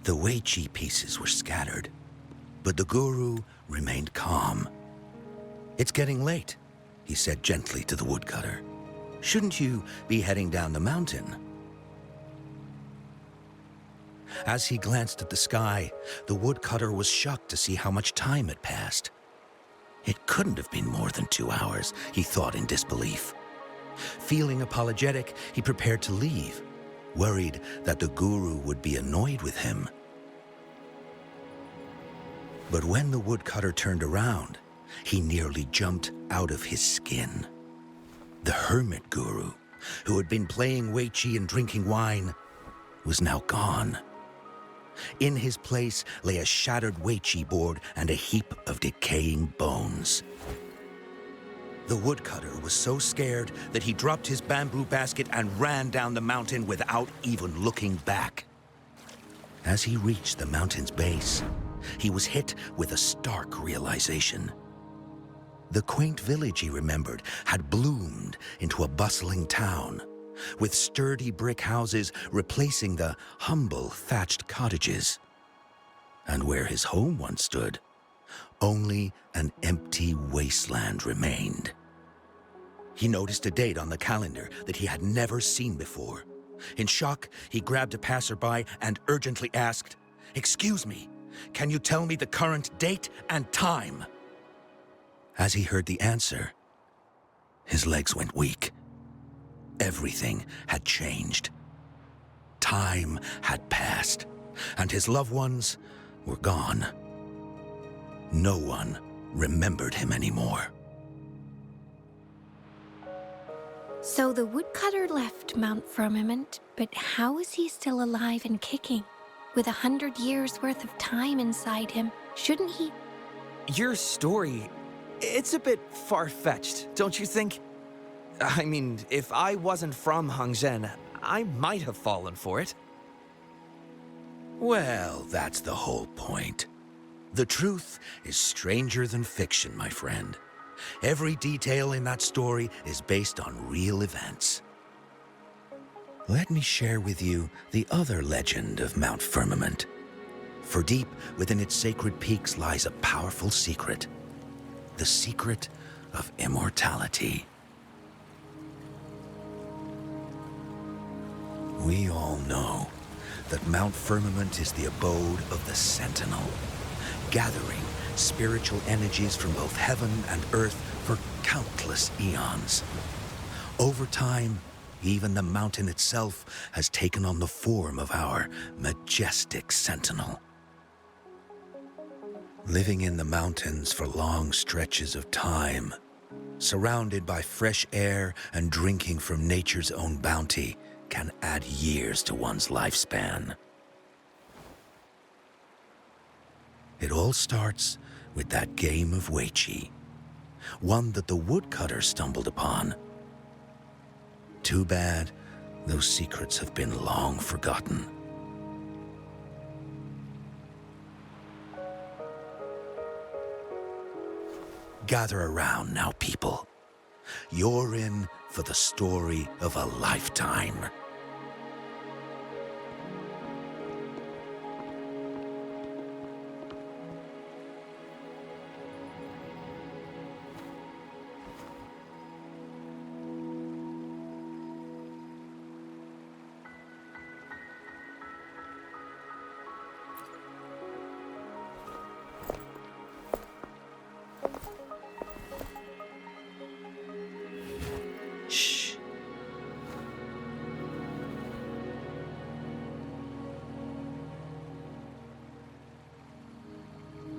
The Weiqi pieces were scattered, but the guru remained calm. "It's getting late," he said gently to the woodcutter. "Shouldn't you be heading down the mountain?" As he glanced at the sky, the woodcutter was shocked to see how much time had passed. It couldn't have been more than 2 hours, he thought in disbelief. Feeling apologetic, he prepared to leave, worried that the guru would be annoyed with him. But when the woodcutter turned around, he nearly jumped out of his skin. The hermit guru, who had been playing Weiqi and drinking wine, was now gone. In his place lay a shattered Weiqi board and a heap of decaying bones. The woodcutter was so scared that he dropped his bamboo basket and ran down the mountain without even looking back. As he reached the mountain's base, he was hit with a stark realization. The quaint village he remembered had bloomed into a bustling town, with sturdy brick houses replacing the humble thatched cottages. And where his home once stood, only an empty wasteland remained. He noticed a date on the calendar that he had never seen before. In shock, he grabbed a passerby and urgently asked, "Excuse me, can you tell me the current date and time?" As he heard the answer, his legs went weak. Everything had changed. Time had passed, and his loved ones were gone. No one remembered him anymore. So the woodcutter left Mount Firmament, but how is he still alive and kicking? With 100 years worth of time inside him, shouldn't he? Your story, it's a bit far-fetched, don't you think? I mean, if I wasn't from Hongzhen, I might have fallen for it. Well, that's the whole point. The truth is stranger than fiction, my friend. Every detail in that story is based on real events. Let me share with you the other legend of Mount Firmament. For deep within its sacred peaks lies a powerful secret. The secret of immortality. We all know that Mount Firmament is the abode of the Sentinel, gathering spiritual energies from both heaven and earth for countless eons. Over time, even the mountain itself has taken on the form of our majestic sentinel. Living in the mountains for long stretches of time, surrounded by fresh air and drinking from nature's own bounty, can add years to one's lifespan. It all starts with that game of Weiqi, one that the woodcutter stumbled upon. Too bad those secrets have been long forgotten. Gather around now, people. You're in for the story of a lifetime. Shh.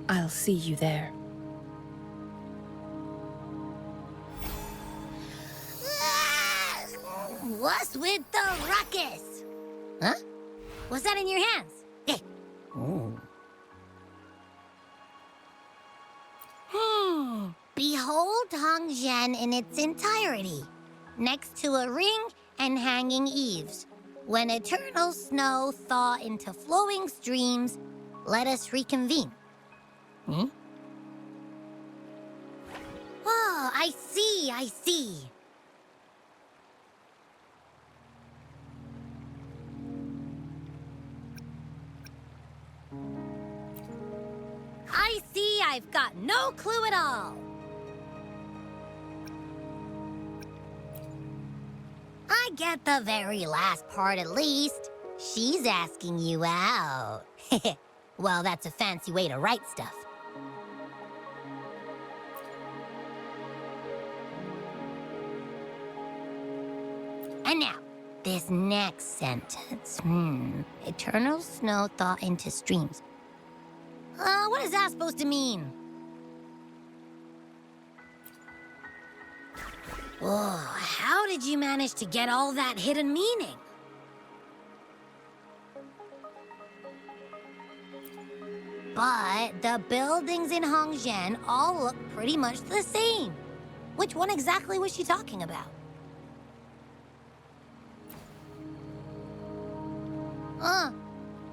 I'll see you there. What's with the ruckus? Huh? What's that in your hands? Hey. Behold Hongzhen in its entirety, next to a ring and hanging eaves. When eternal snow thaw into flowing streams, let us reconvene. Oh, I see, I see. I've got no clue at all. I get the very last part at least. She's asking you out. Well, that's a fancy way to write stuff. And now, this next sentence. Eternal snow thaw into streams. What is that supposed to mean? Whoa, how did you manage to get all that hidden meaning? But the buildings in Hongzhen all look pretty much the same. Which one exactly was she talking about?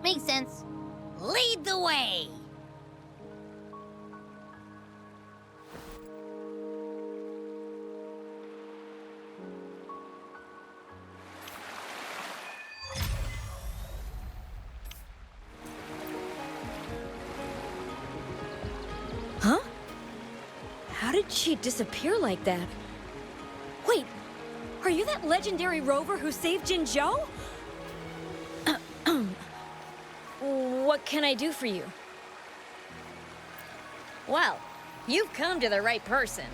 Makes sense. Lead the way! Huh? How did she disappear like that? Wait, are you that legendary rover who saved Jinzhou? What can I do for you? Well, you've come to the right person.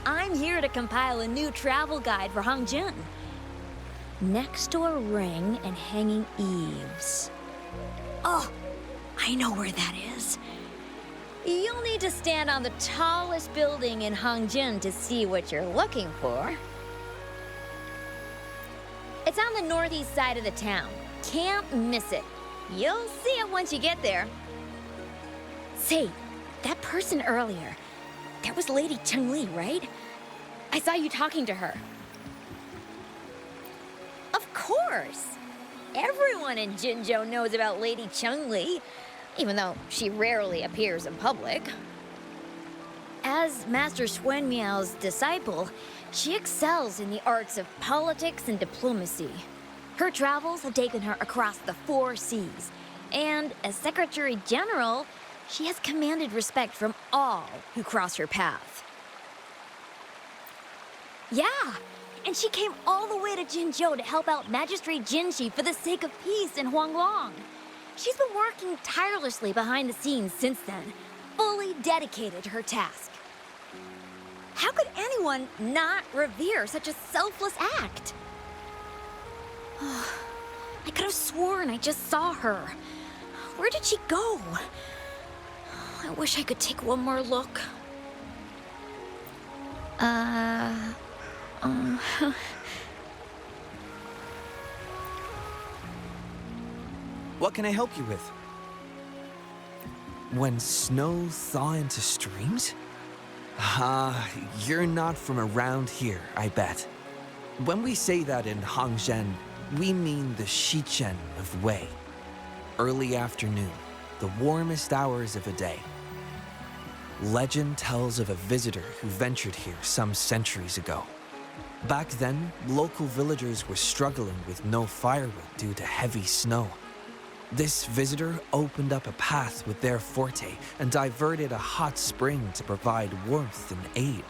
I'm here to compile a new travel guide for Hongzhen. Next door ring and hanging eaves. Oh, I know where that is. You'll need to stand on the tallest building in Hongzhen to see what you're looking for. It's on the northeast side of the town. Can't miss it. You'll see it once you get there. Say, that person earlier, that was Lady Changli, right? I saw you talking to her. Of course! Everyone in Jinzhou knows about Lady Changli, even though she rarely appears in public. As Master Xuan Miao's disciple, she excels in the arts of politics and diplomacy. Her travels have taken her across the 4 seas, and as Secretary General, she has commanded respect from all who cross her path. Yeah, and she came all the way to Jinzhou to help out Magistrate Jinxi for the sake of peace in Huanglong. She's been working tirelessly behind the scenes since then, fully dedicated to her task. How could anyone not revere such a selfless act? I could have sworn I just saw her. Where did she go? I wish I could take one more look. What can I help you with? When snow thaw into streams? You're not from around here, I bet. When we say that in Hongzhen, we mean the Shichen of Wei. Early afternoon, the warmest hours of a day. Legend tells of a visitor who ventured here some centuries ago. Back then, local villagers were struggling with no firewood due to heavy snow. This visitor opened up a path with their forte and diverted a hot spring to provide warmth and aid.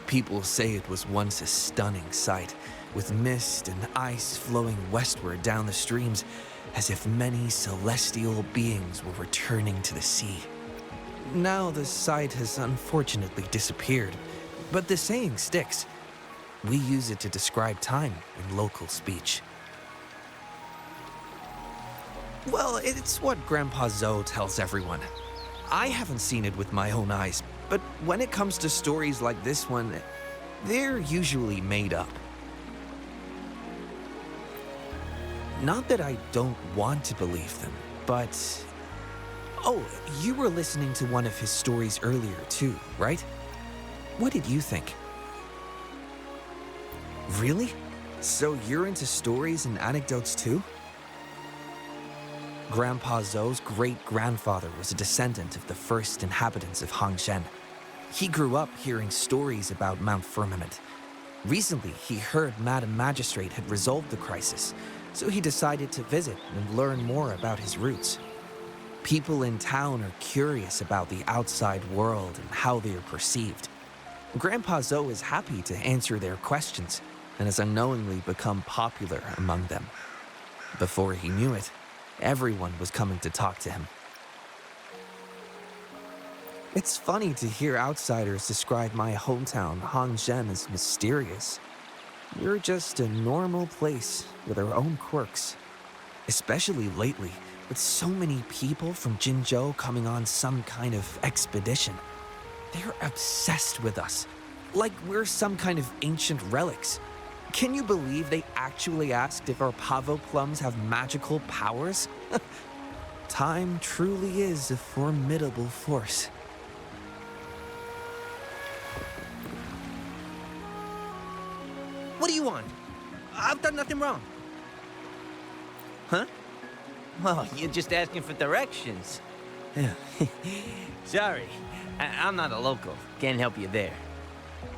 People say it was once a stunning sight, with mist and ice flowing westward down the streams, as if many celestial beings were returning to the sea. Now the sight has unfortunately disappeared, but the saying sticks. We use it to describe time in local speech. Well, it's what Grandpa Zoe tells everyone. I haven't seen it with my own eyes, but when it comes to stories like this one, they're usually made up. Not that I don't want to believe them, but... Oh, you were listening to one of his stories earlier too, right? What did you think? Really? So you're into stories and anecdotes too? Grandpa Zou's great-grandfather was a descendant of the first inhabitants of Hongzhen. He grew up hearing stories about Mount Firmament. Recently, he heard Madam Magistrate had resolved the crisis, so he decided to visit and learn more about his roots. People in town are curious about the outside world and how they are perceived. Grandpa Zoe is happy to answer their questions and has unknowingly become popular among them. Before he knew it, everyone was coming to talk to him. It's funny to hear outsiders describe my hometown, Hongzhen, as mysterious. We're just a normal place with our own quirks. Especially lately, with so many people from Jinzhou coming on some kind of expedition. They're obsessed with us, like we're some kind of ancient relics. Can you believe they actually asked if our pavo plums have magical powers? Time truly is a formidable force. What do you want? I've done nothing wrong. Huh? Well, you're just asking for directions. Sorry, I'm not a local. Can't help you there.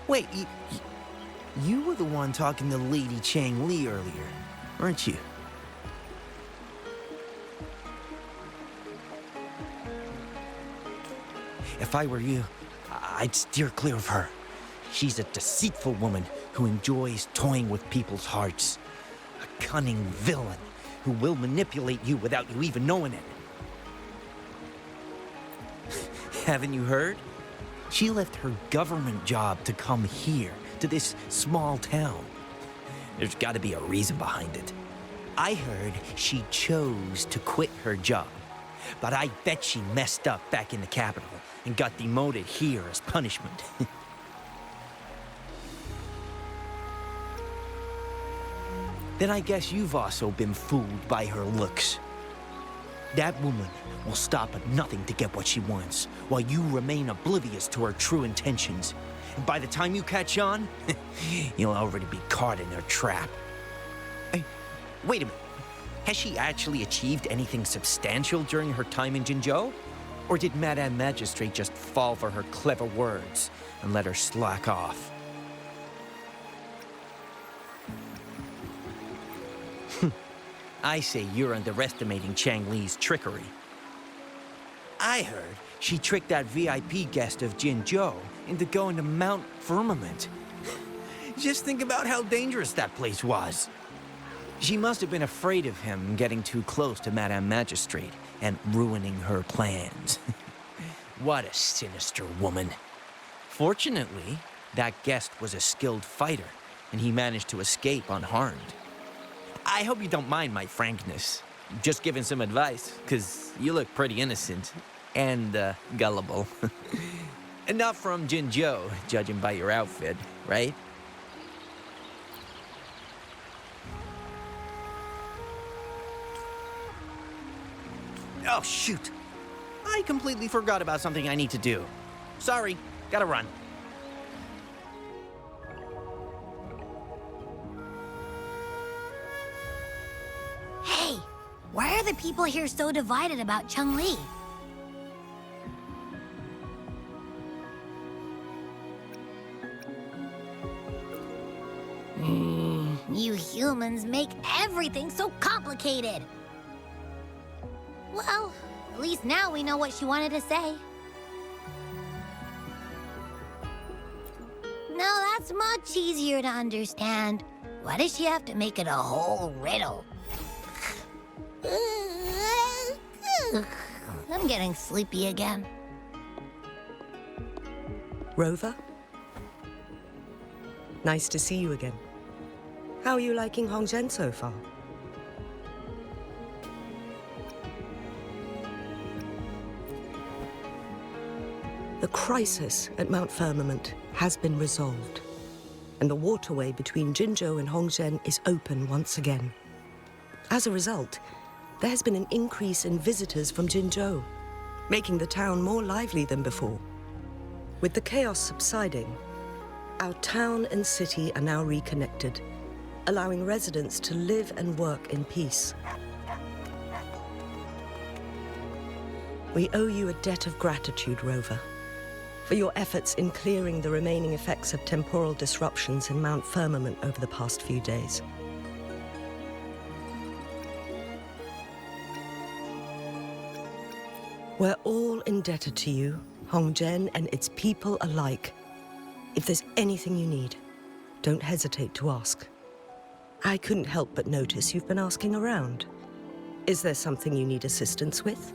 Wait, you were the one talking to Lady Changli earlier, weren't you? If I were you, I'd steer clear of her. She's a deceitful woman who enjoys toying with people's hearts. A cunning villain who will manipulate you without you even knowing it. Haven't you heard? She left her government job to come here, to this small town. There's gotta be a reason behind it. I heard she chose to quit her job, but I bet she messed up back in the capital and got demoted here as punishment. Then I guess you've also been fooled by her looks. That woman will stop at nothing to get what she wants, while you remain oblivious to her true intentions. And by the time you catch on, you'll already be caught in her trap. Hey, wait a minute. Has she actually achieved anything substantial during her time in Jinzhou? Or did Madame Magistrate just fall for her clever words and let her slack off? I say you're underestimating Changli's trickery. I heard she tricked that VIP guest of Jinzhou into going to Mount Firmament. Just think about how dangerous that place was. She must have been afraid of him getting too close to Madame Magistrate and ruining her plans. What a sinister woman. Fortunately, that guest was a skilled fighter, and he managed to escape unharmed. I hope you don't mind my frankness. Just giving some advice, because you look pretty innocent and gullible. And not from Jinzhou, judging by your outfit, right? Oh, shoot. I completely forgot about something I need to do. Sorry, gotta run. Hey, why are the people here so divided about Changli? You humans make everything so complicated. Well, at least now we know what she wanted to say. No, that's much easier to understand. Why does she have to make it a whole riddle? I'm getting sleepy again. Rover? Nice to see you again. How are you liking Hongzhen so far? The crisis at Mount Firmament has been resolved, and the waterway between Jinzhou and Hongzhen is open once again. As a result, there has been an increase in visitors from Jinzhou, making the town more lively than before. With the chaos subsiding, our town and city are now reconnected, allowing residents to live and work in peace. We owe you a debt of gratitude, Rover, for your efforts in clearing the remaining effects of temporal disruptions in Mount Firmament over the past few days. We're all indebted to you, Hongzhen and its people alike. If there's anything you need, don't hesitate to ask. I couldn't help but notice you've been asking around. Is there something you need assistance with?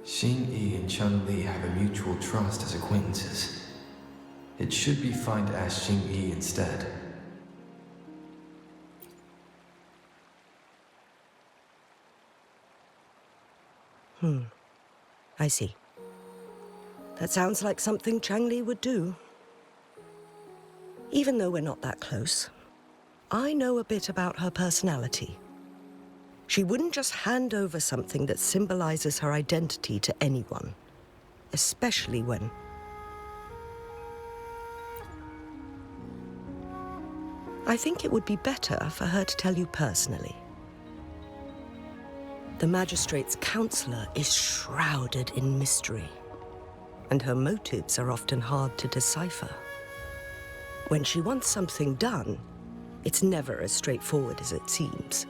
Xing Yi and Changli have a mutual trust as acquaintances. It should be fine to ask Xing Yi instead. I see. That sounds like something Changli would do. Even though we're not that close, I know a bit about her personality. She wouldn't just hand over something that symbolizes her identity to anyone, especially when... I think it would be better for her to tell you personally. The magistrate's counselor is shrouded in mystery, and her motives are often hard to decipher. When she wants something done, it's never as straightforward as it seems,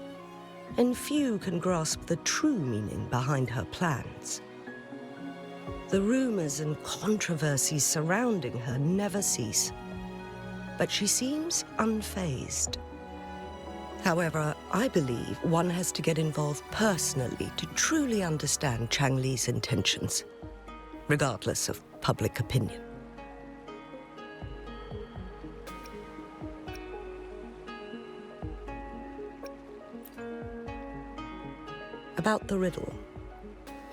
and few can grasp the true meaning behind her plans. The rumors and controversies surrounding her never cease, but she seems unfazed. However, I believe one has to get involved personally to truly understand Changli's intentions, regardless of public opinion. About the riddle,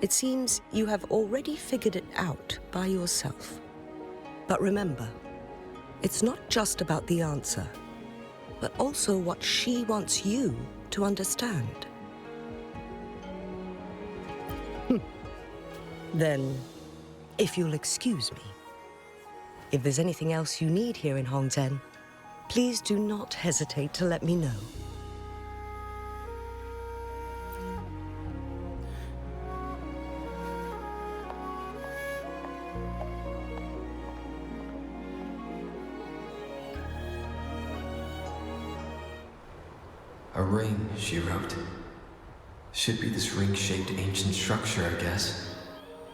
it seems you have already figured it out by yourself. But remember, it's not just about the answer, but also what she wants you to understand. Then, if you'll excuse me, if there's anything else you need here in Hongzhen, please do not hesitate to let me know. A ring, she wrote. Should be this ring-shaped ancient structure, I guess.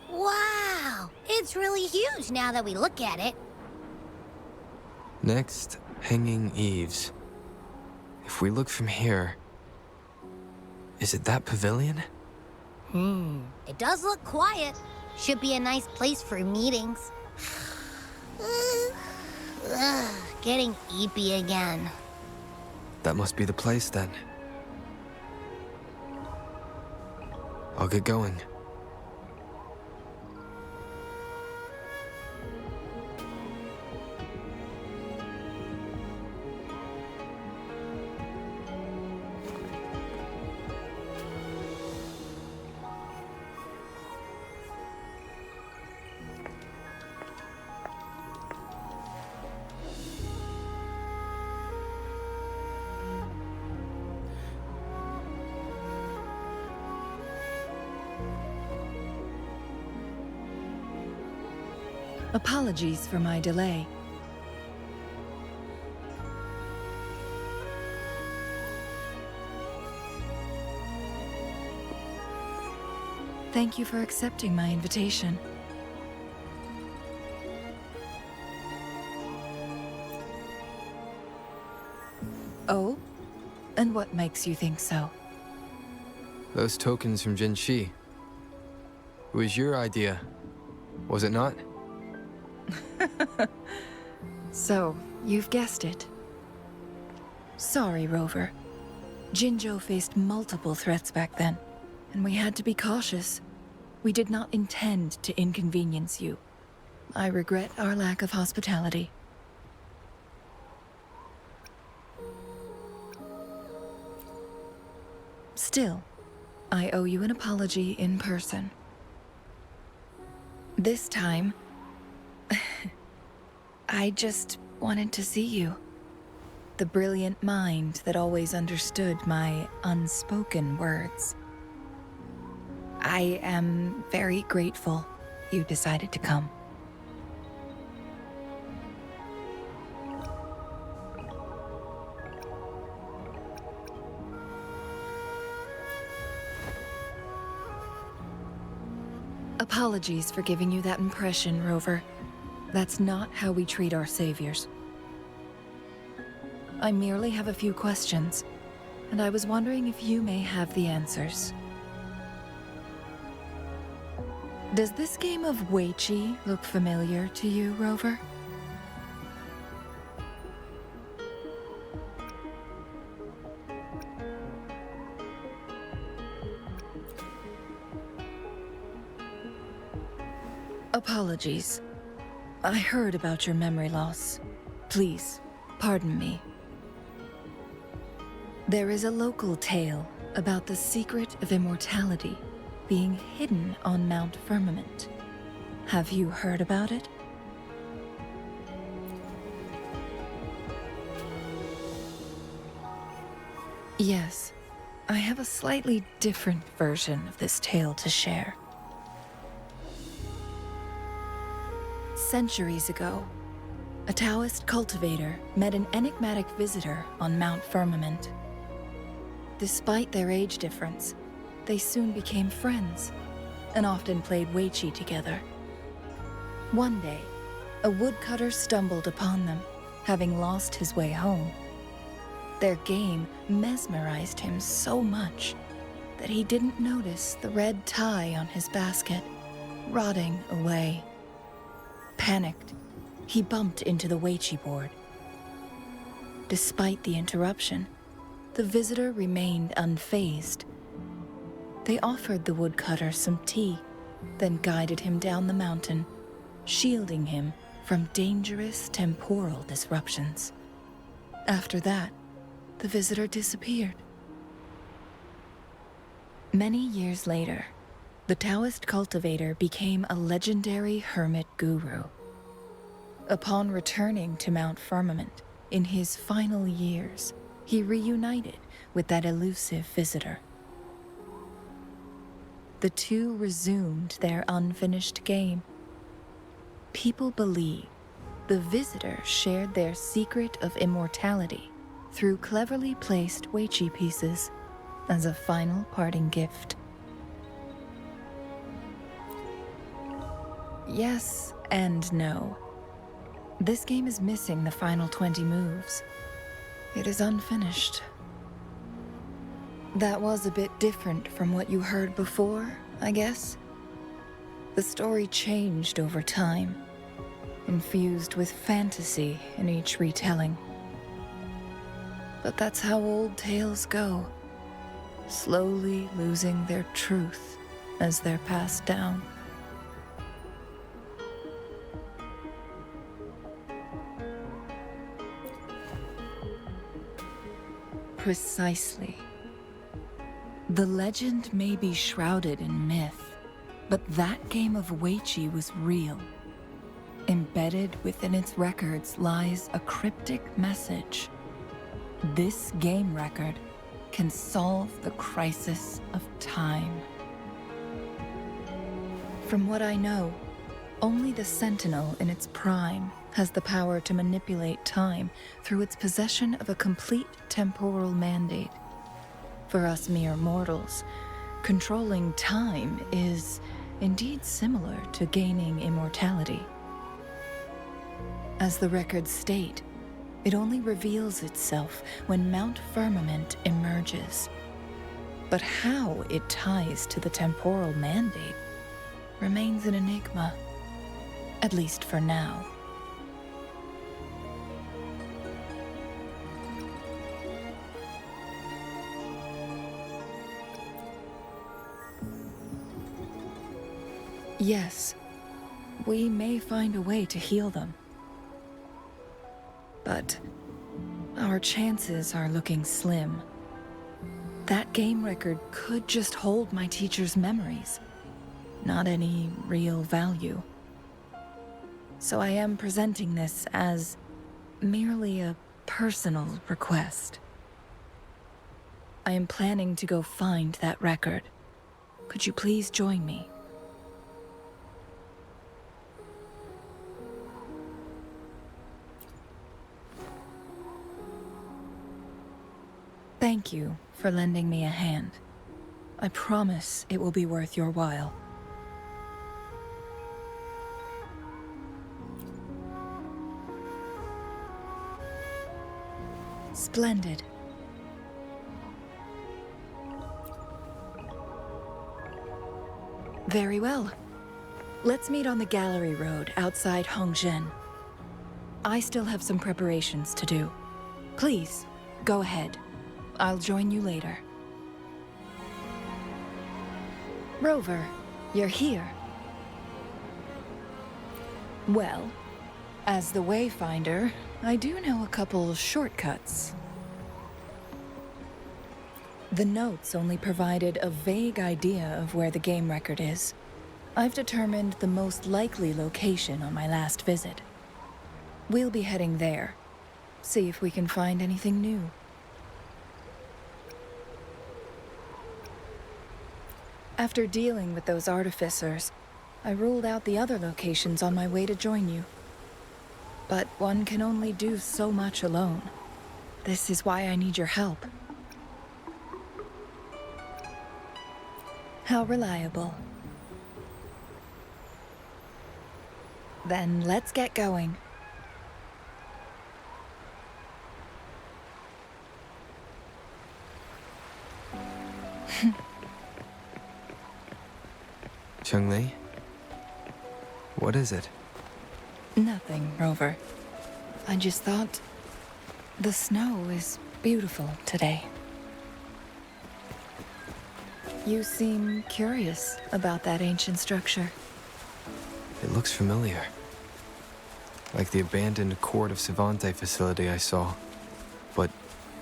Wow! It's really huge now that we look at it. Next, hanging eaves. If we look from here... Is it that pavilion? It does look quiet. Should be a nice place for meetings. Getting eepy again. That must be the place, then. I'll get going. Apologies for my delay. Thank you for accepting my invitation. Oh? And what makes you think so? Those tokens from Jinshi. It was your idea, was it not? So, you've guessed it. Sorry, Rover. Jinzhou faced multiple threats back then, and we had to be cautious. We did not intend to inconvenience you. I regret our lack of hospitality. Still, I owe you an apology in person. This time, I just wanted to see you. The brilliant mind that always understood my unspoken words. I am very grateful you decided to come. Apologies for giving you that impression, Rover. That's not how we treat our saviors. I merely have a few questions, and I was wondering if you may have the answers. Does this game of Weiqi look familiar to you, Rover? Apologies. I heard about your memory loss. Please, pardon me. There is a local tale about the secret of immortality being hidden on Mount Firmament. Have you heard about it? Yes, I have a slightly different version of this tale to share. Centuries ago, a Taoist cultivator met an enigmatic visitor on Mount Firmament. Despite their age difference, they soon became friends and often played Weiqi together. One day, a woodcutter stumbled upon them, having lost his way home. Their game mesmerized him so much that he didn't notice the red tie on his basket, rotting away. Panicked, he bumped into the Weiqi board. Despite the interruption, the visitor remained unfazed. They offered the woodcutter some tea, then guided him down the mountain, shielding him from dangerous temporal disruptions. After that, the visitor disappeared. Many years later, the Taoist cultivator became a legendary hermit guru. Upon returning to Mount Firmament in his final years, he reunited with that elusive visitor. The two resumed their unfinished game. People believe the visitor shared their secret of immortality through cleverly placed Weiqi pieces as a final parting gift. Yes and no. This game is missing the final 20 moves. It is unfinished. That was a bit different from what you heard before, I guess. The story changed over time, infused with fantasy in each retelling. But that's how old tales go, slowly losing their truth as they're passed down. Precisely. The legend may be shrouded in myth, but that game of Weiqi was real. Embedded within its records lies a cryptic message. This game record can solve the crisis of time. From what I know, only the Sentinel in its prime has the power to manipulate time through its possession of a complete temporal mandate. For us mere mortals, controlling time is indeed similar to gaining immortality. As the records state, it only reveals itself when Mount Firmament emerges. But how it ties to the temporal mandate remains an enigma, at least for now. Yes, we may find a way to heal them. But our chances are looking slim. That game record could just hold my teacher's memories, not any real value. So I am presenting this as merely a personal request. I am planning to go find that record. Could you please join me? Thank you for lending me a hand. I promise it will be worth your while. Splendid. Very well. Let's meet on the gallery road outside Hongzhen. I still have some preparations to do. Please, go ahead. I'll join you later. Rover, you're here. Well, as the Wayfinder, I do know a couple shortcuts. The notes only provided a vague idea of where the game record is. I've determined the most likely location on my last visit. We'll be heading there. See if we can find anything new. After dealing with those artificers, I ruled out the other locations on my way to join you. But one can only do so much alone. This is why I need your help. How reliable. Then let's get going. Changli? What is it? Nothing, Rover. I just thought the snow is beautiful today. You seem curious about that ancient structure. It looks familiar. Like the abandoned Court of Savante facility I saw, but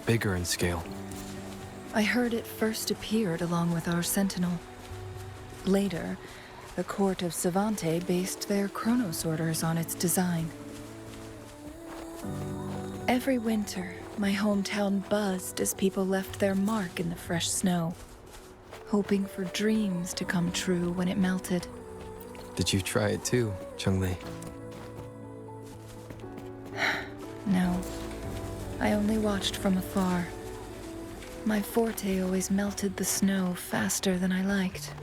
bigger in scale. I heard it first appeared along with our Sentinel. Later, the Court of Savante based their Chronos orders on its design. Every winter, my hometown buzzed as people left their mark in the fresh snow, hoping for dreams to come true when it melted. Did you try it too, Changli? No, I only watched from afar. My forte always melted the snow faster than I liked.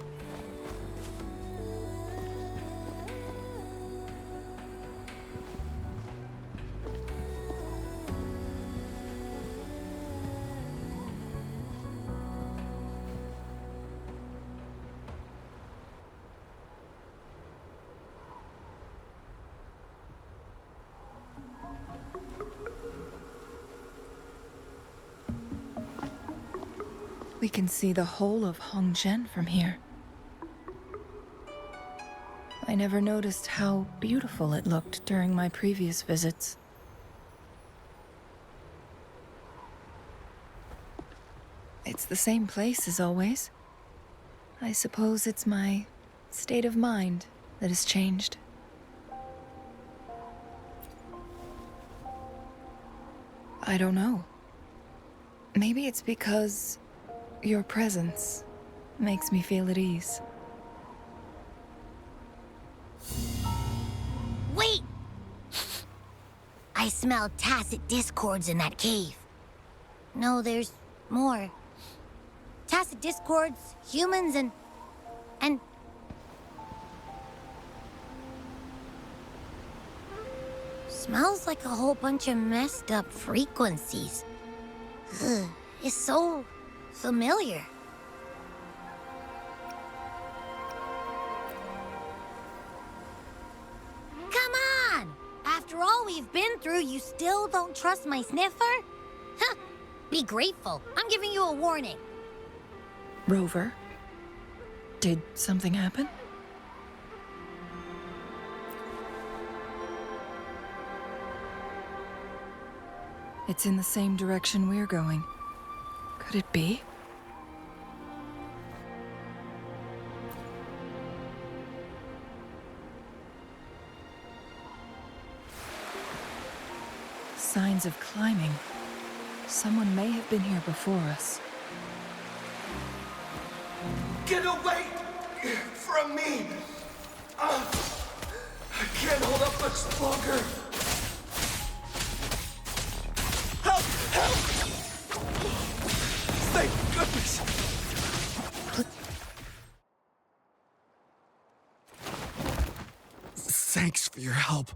We can see the whole of Hongzhen from here. I never noticed how beautiful it looked during my previous visits. It's the same place as always. I suppose it's my state of mind that has changed. I don't know. Maybe it's because your presence makes me feel at ease. Wait! I smell tacit discords in that cave. No, there's more. Tacit discords, humans, and... Smells like a whole bunch of messed up frequencies. Ugh, it's so familiar. Come on! After all we've been through, you still don't trust my sniffer? Huh! Be grateful. I'm giving you a warning. Rover, did something happen? It's in the same direction we're going. Could it be? Signs of climbing. Someone may have been here before us. Get away from me! I can't hold up much longer. Help! Help! Thank goodness! Thanks for your help.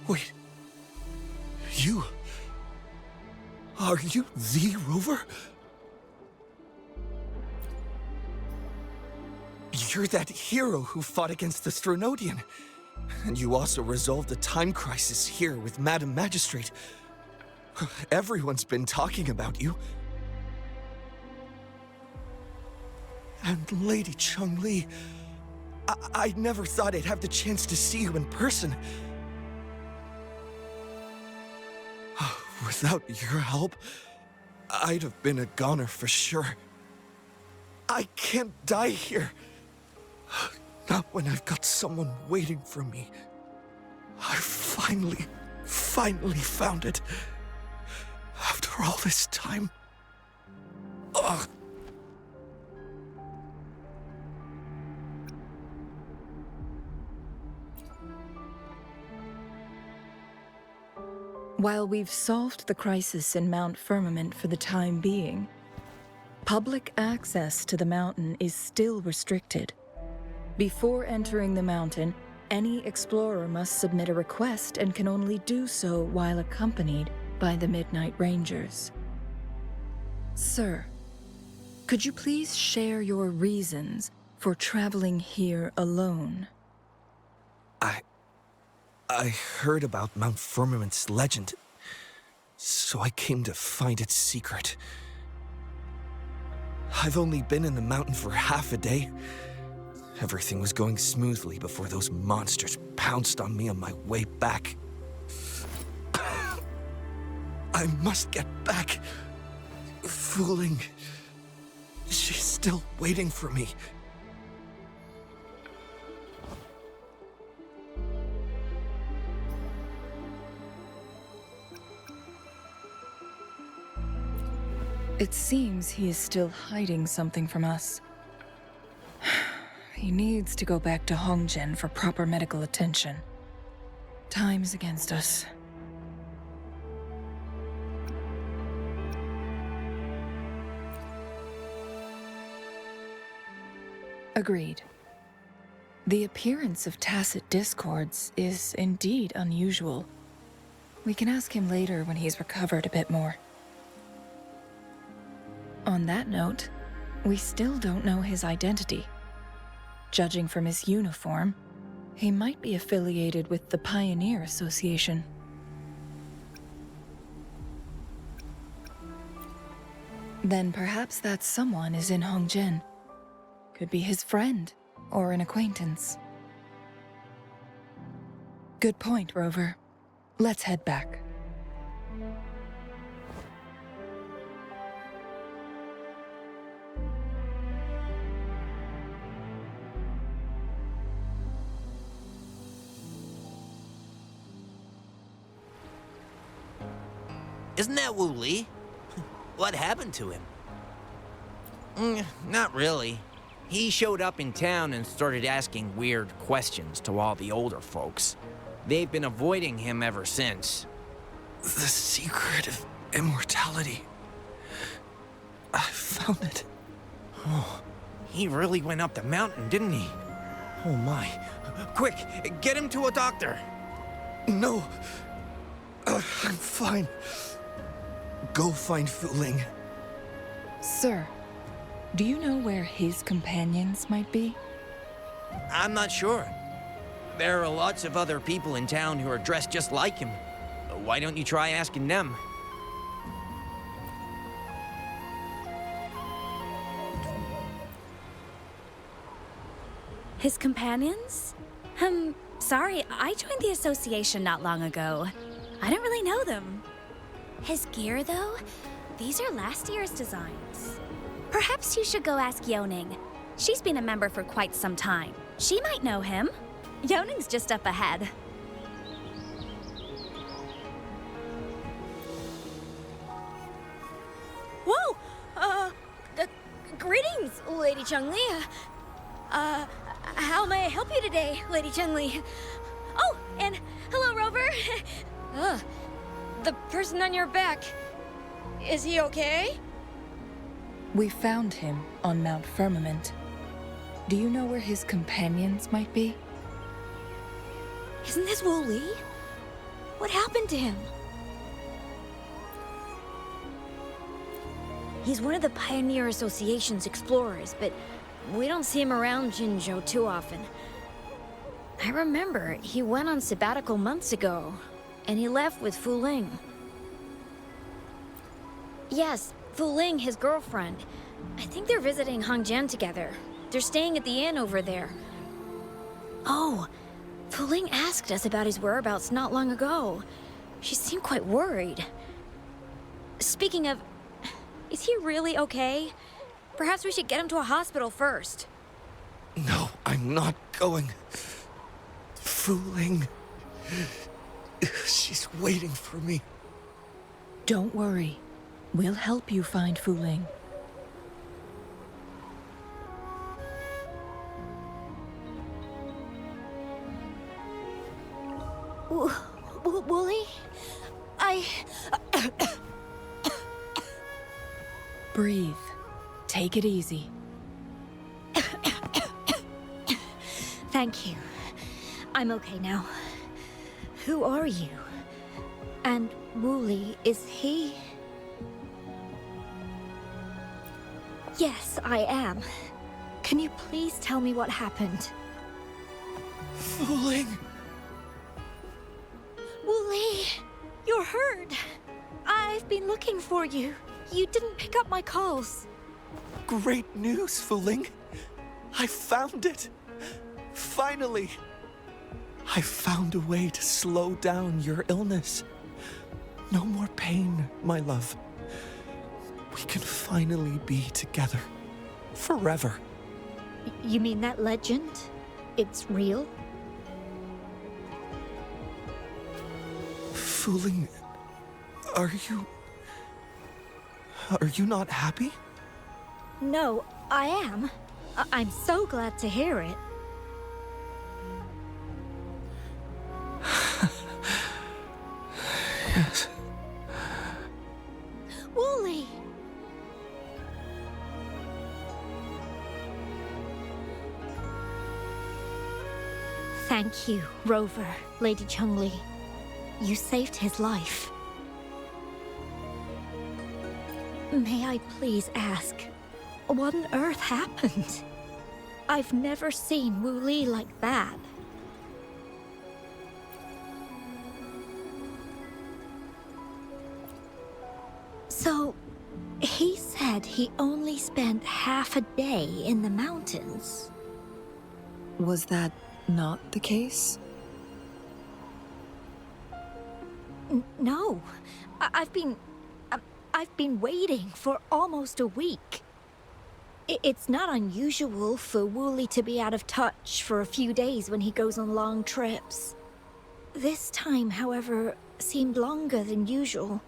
Wait. You... Are you the Rover? You're that hero who fought against the Stronodian. And you also resolved a time crisis here with Madam Magistrate. Everyone's been talking about you. And Lady Changli, I never thought I'd have the chance to see you in person. Without your help, I'd have been a goner for sure. I can't die here. Not when I've got someone waiting for me. I finally found it. After all this time. Ugh. While we've solved the crisis in Mount Firmament for the time being, public access to the mountain is still restricted. Before entering the mountain, any explorer must submit a request and can only do so while accompanied by the Midnight Rangers. Sir, could you please share your reasons for traveling here alone? I heard about Mount Firmament's legend, so I came to find its secret. I've only been in the mountain for half a day. Everything was going smoothly before those monsters pounced on me on my way back. I must get back. Fooling. She's still waiting for me. It seems he is still hiding something from us. He needs to go back to Hongzhen for proper medical attention. Time's against us. Agreed. The appearance of tacit discords is indeed unusual. We can ask him later when he's recovered a bit more. On that note, we still don't know his identity. Judging from his uniform, he might be affiliated with the Pioneer Association. Then perhaps that someone is in Hongzhen. Could be his friend or an acquaintance. Good point, Rover. Let's head back. Isn't that Wu Li? What happened to him? Not really. He showed up in town and started asking weird questions to all the older folks. They've been avoiding him ever since. The secret of immortality. I found it. Oh, he really went up the mountain, didn't he? Oh my. Quick, get him to a doctor. No. I'm fine. Go find Fuling. Sir, do you know where his companions might be? I'm not sure. There are lots of other people in town who are dressed just like him. Why don't you try asking them? His companions? Sorry, I joined the association not long ago. I don't really know them. His gear, though? These are last year's designs. Perhaps you should go ask Yoning. She's been a member for quite some time. She might know him. Yoning's just up ahead. Whoa! Greetings, Lady Changli. How may I help you today, Lady Changli? Oh, and hello, Rover. The person on your back, is he okay? We found him on Mount Firmament. Do you know where his companions might be? Isn't this Wu Li? What happened to him? He's one of the Pioneer Association's explorers, but we don't see him around Jinzhou too often. I remember he went on sabbatical months ago, and he left with Fu Ling. Yes, Fu Ling, his girlfriend. I think they're visiting Hangzhen together. They're staying at the inn over there. Oh, Fu Ling asked us about his whereabouts not long ago. She seemed quite worried. Speaking of, is he really okay? Perhaps we should get him to a hospital first. No, I'm not going. Fooling. She's waiting for me. Don't worry. We'll help you find Fu Ling. Wooly? Breathe. Take it easy. Thank you. I'm okay now. Who are you? And Wooly, is he? Yes, I am. Can you please tell me what happened? Fooling. Wooly, you're hurt. I've been looking for you. You didn't pick up my calls. Great news, Fooling. I found it. Finally. I found a way to slow down your illness. No more pain, my love. We can finally be together. Forever. You mean that legend? It's real? Fooling, are you not happy? No, I am. I'm so glad to hear it. Yes. Wooly! Thank you, Rover, Lady Changli. You saved his life. May I please ask, what on earth happened? I've never seen Wu Li like that. So, he said he only spent half a day in the mountains. Was that not the case? No. I've been waiting for almost a week. It's not unusual for Wooly to be out of touch for a few days when he goes on long trips. This time, however, seemed longer than usual.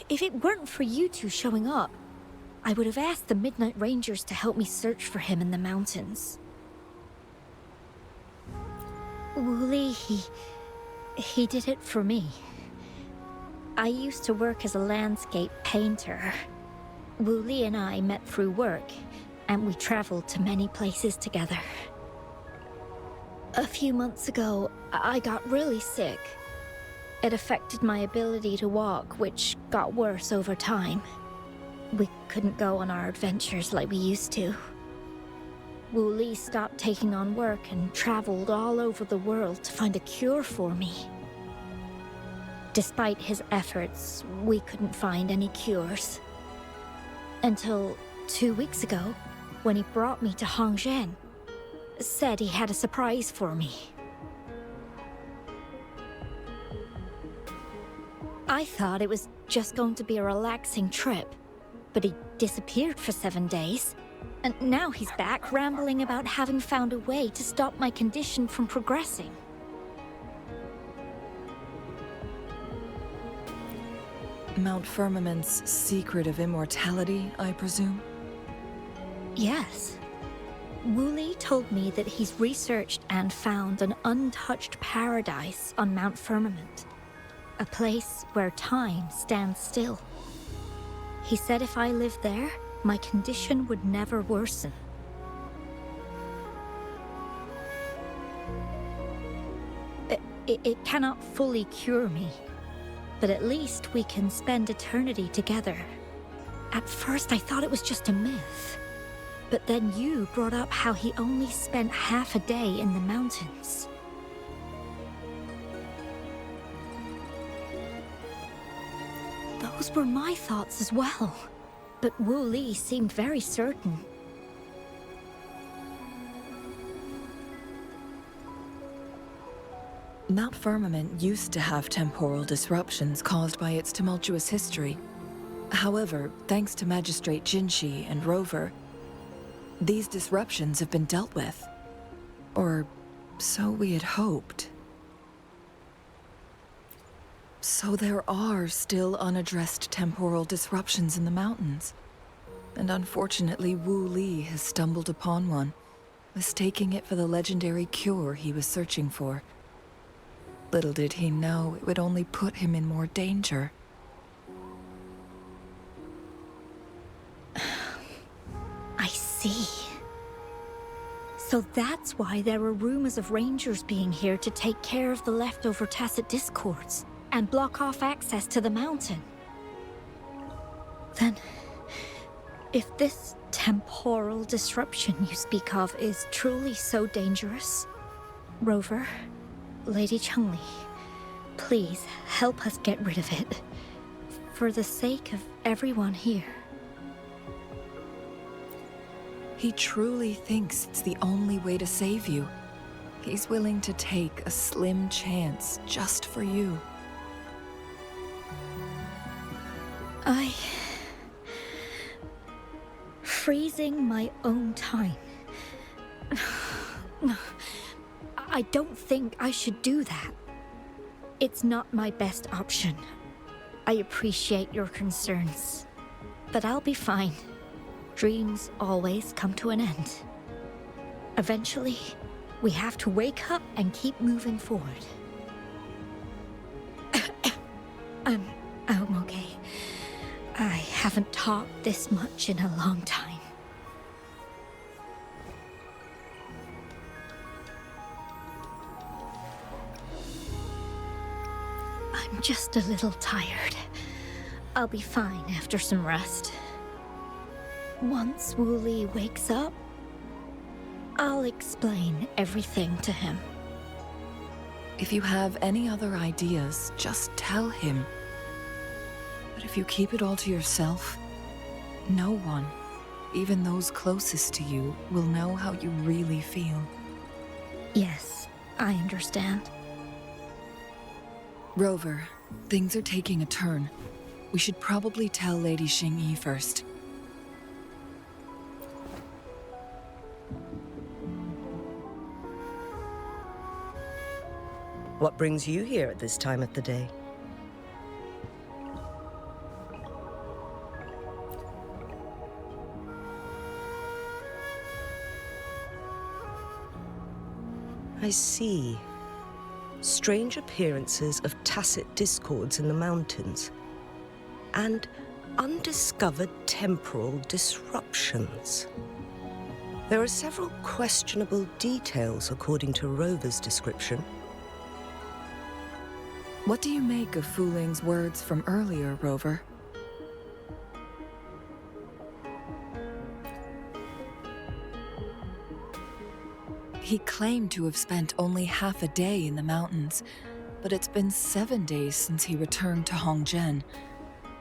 If it weren't for you two showing up, I would have asked the Midnight Rangers to help me search for him in the mountains. Wooly, he did it for me. I used to work as a landscape painter. Wooly and I met through work, and we traveled to many places together. A few months ago, I got really sick. It affected my ability to walk, which got worse over time. We couldn't go on our adventures like we used to. Wooly stopped taking on work and traveled all over the world to find a cure for me. Despite his efforts, we couldn't find any cures. Until 2 weeks ago, when he brought me to Hangzhen. Said he had a surprise for me. I thought it was just going to be a relaxing trip, but he disappeared for 7 days. And now he's back rambling about having found a way to stop my condition from progressing. Mount Firmament's secret of immortality, I presume? Yes. Wooly told me that he's researched and found an untouched paradise on Mount Firmament. A place where time stands still. He said if I lived there, my condition would never worsen. It cannot fully cure me, but at least we can spend eternity together. At first, I thought it was just a myth. But then you brought up how he only spent half a day in the mountains. Those were my thoughts as well. But Wu Li seemed very certain. Mount Firmament used to have temporal disruptions caused by its tumultuous history. However, thanks to Magistrate Jinshi and Rover, these disruptions have been dealt with. Or so we had hoped. So there are still unaddressed temporal disruptions in the mountains. And unfortunately, Wu Li has stumbled upon one, mistaking it for the legendary cure he was searching for. Little did he know it would only put him in more danger. I see. So that's why there were rumors of rangers being here to take care of the leftover tacit discords and block off access to the mountain. Then, if this temporal disruption you speak of is truly so dangerous, Rover, Lady Changli, please help us get rid of it. For the sake of everyone here. He truly thinks it's the only way to save you. He's willing to take a slim chance just for you. Freezing my own time. I don't think I should do that. It's not my best option. I appreciate your concerns, but I'll be fine. Dreams always come to an end. Eventually, we have to wake up and keep moving forward. I'm okay. I haven't talked this much in a long time. I'm just a little tired. I'll be fine after some rest. Once Wu Li wakes up, I'll explain everything to him. If you have any other ideas, just tell him. But if you keep it all to yourself, no one, even those closest to you, will know how you really feel. Yes, I understand. Rover, things are taking a turn. We should probably tell Lady Xingyi first. What brings you here at this time of the day? I see. Strange appearances of tacit discords in the mountains. And undiscovered temporal disruptions. There are several questionable details according to Rover's description. What do you make of Fu Ling's words from earlier, Rover? He claimed to have spent only half a day in the mountains, but it's been 7 days since he returned to Hongzhen.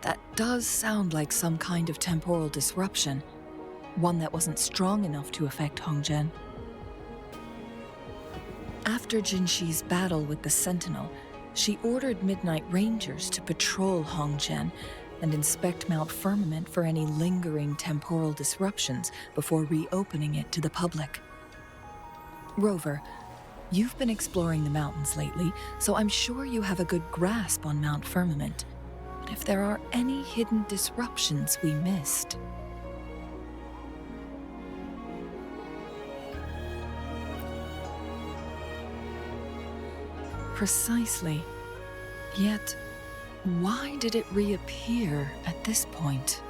That does sound like some kind of temporal disruption, one that wasn't strong enough to affect Hongzhen. After Jinshi's battle with the Sentinel, she ordered Midnight Rangers to patrol Hongzhen and inspect Mount Firmament for any lingering temporal disruptions before reopening it to the public. Rover, you've been exploring the mountains lately, so I'm sure you have a good grasp on Mount Firmament. But if there are any hidden disruptions we missed... Precisely. Yet, why did it reappear at this point?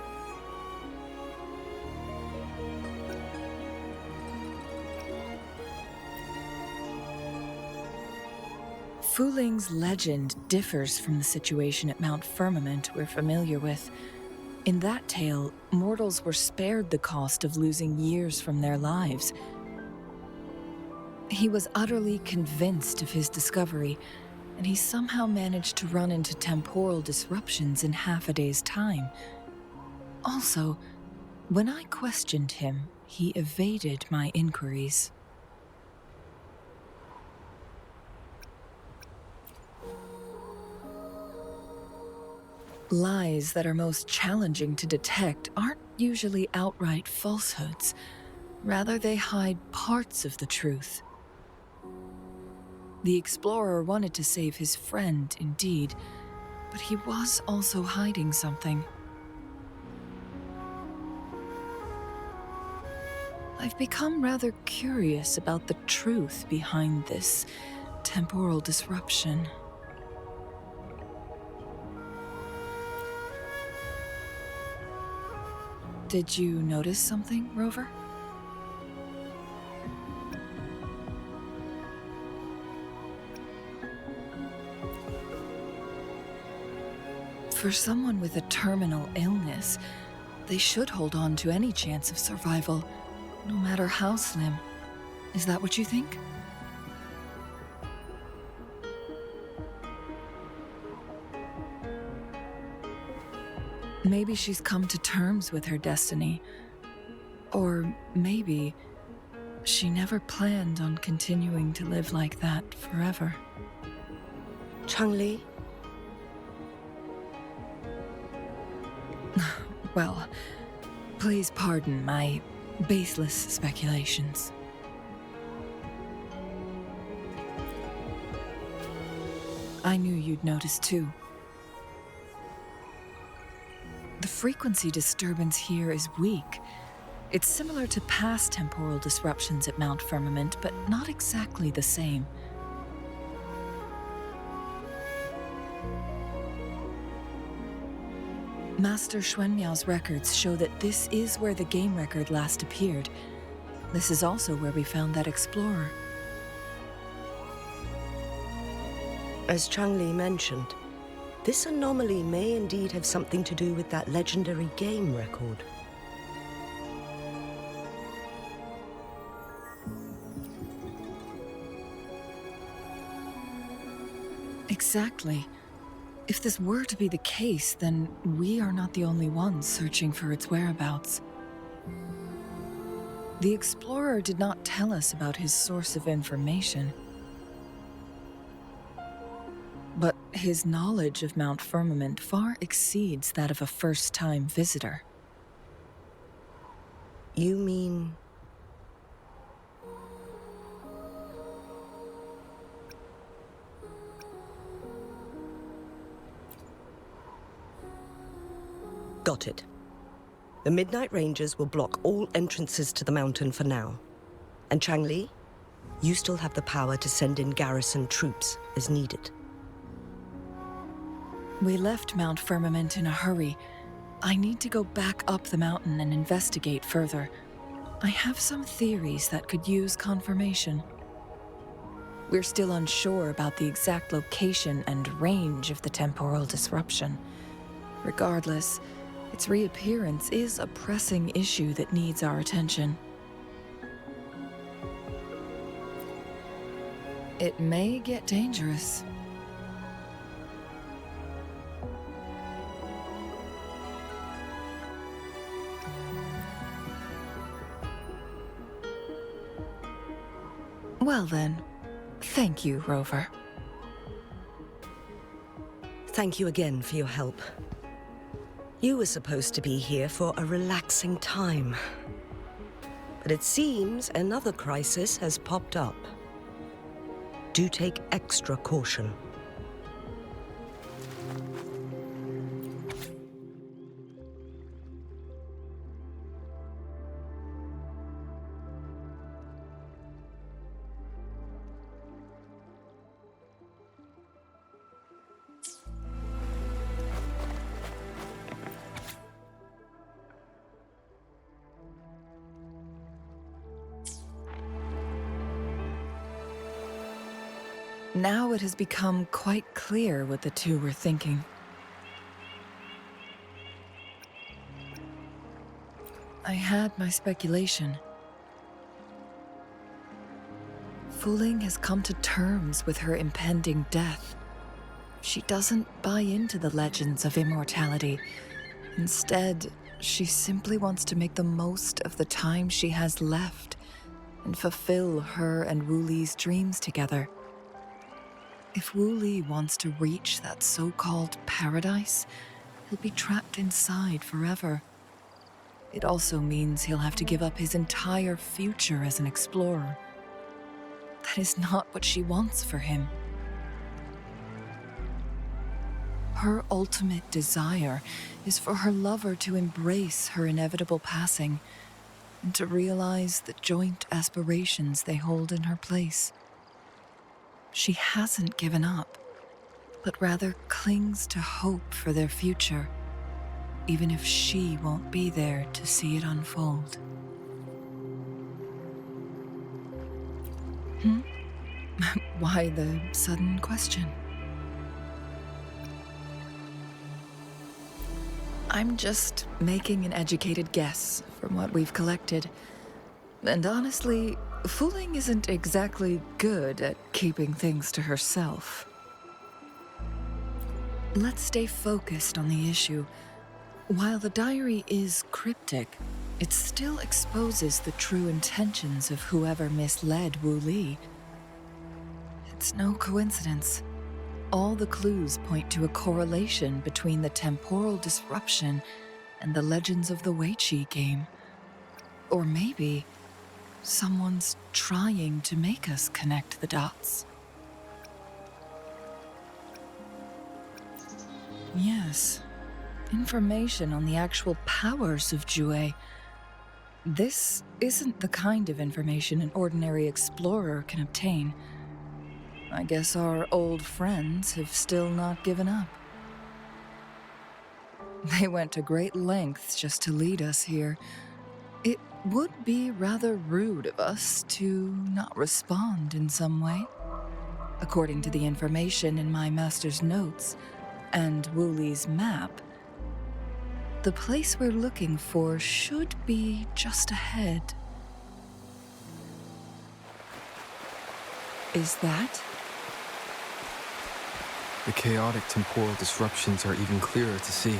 Fuling's legend differs from the situation at Mount Firmament we're familiar with. In that tale, mortals were spared the cost of losing years from their lives. He was utterly convinced of his discovery, and he somehow managed to run into temporal disruptions in half a day's time. Also, when I questioned him, he evaded my inquiries. Lies that are most challenging to detect aren't usually outright falsehoods. Rather, they hide parts of the truth. The explorer wanted to save his friend, indeed, but he was also hiding something. I've become rather curious about the truth behind this temporal disruption. Did you notice something, Rover? For someone with a terminal illness, they should hold on to any chance of survival, no matter how slim. Is that what you think? Maybe she's come to terms with her destiny. Or maybe she never planned on continuing to live like that forever. Changli? Well, please pardon my baseless speculations. I knew you'd notice too. The frequency disturbance here is weak. It's similar to past temporal disruptions at Mount Firmament, but not exactly the same. Master Xuanmiao's records show that this is where the game record last appeared. This is also where we found that explorer. As Changli mentioned, this anomaly may indeed have something to do with that legendary game record. Exactly. If this were to be the case, then we are not the only ones searching for its whereabouts. The explorer did not tell us about his source of information. But his knowledge of Mount Firmament far exceeds that of a first-time visitor. You mean... Got it. The Midnight Rangers will block all entrances to the mountain for now. And Changli, you still have the power to send in garrison troops as needed. We left Mount Firmament in a hurry. I need to go back up the mountain and investigate further. I have some theories that could use confirmation. We're still unsure about the exact location and range of the temporal disruption. Regardless, its reappearance is a pressing issue that needs our attention. It may get dangerous. Well then, thank you, Rover. Thank you again for your help. You were supposed to be here for a relaxing time. But it seems another crisis has popped up. Do take extra caution. Now it has become quite clear what the two were thinking. I had my speculation. Wuthering has come to terms with her impending death. She doesn't buy into the legends of immortality. Instead, she simply wants to make the most of the time she has left and fulfill her and Wu Li's dreams together. If Wu Li wants to reach that so-called paradise, he'll be trapped inside forever. It also means he'll have to give up his entire future as an explorer. That is not what she wants for him. Her ultimate desire is for her lover to embrace her inevitable passing and to realize the joint aspirations they hold in her place. She hasn't given up, but rather clings to hope for their future, even if she won't be there to see it unfold. Why the sudden question? I'm just making an educated guess from what we've collected. And honestly, Wuthering isn't exactly good at keeping things to herself. Let's stay focused on the issue. While the diary is cryptic, it still exposes the true intentions of whoever misled Wu Li. It's no coincidence. All the clues point to a correlation between the temporal disruption and the legends of the Weiqi game. Or maybe someone's trying to make us connect the dots. Yes, information on the actual powers of Jue. This isn't the kind of information an ordinary explorer can obtain. I guess our old friends have still not given up. They went to great lengths just to lead us here. It would be rather rude of us to not respond in some way. According to the information in my master's notes and Wu Li's map, the place we're looking for should be just ahead. Is that? The chaotic temporal disruptions are even clearer to see.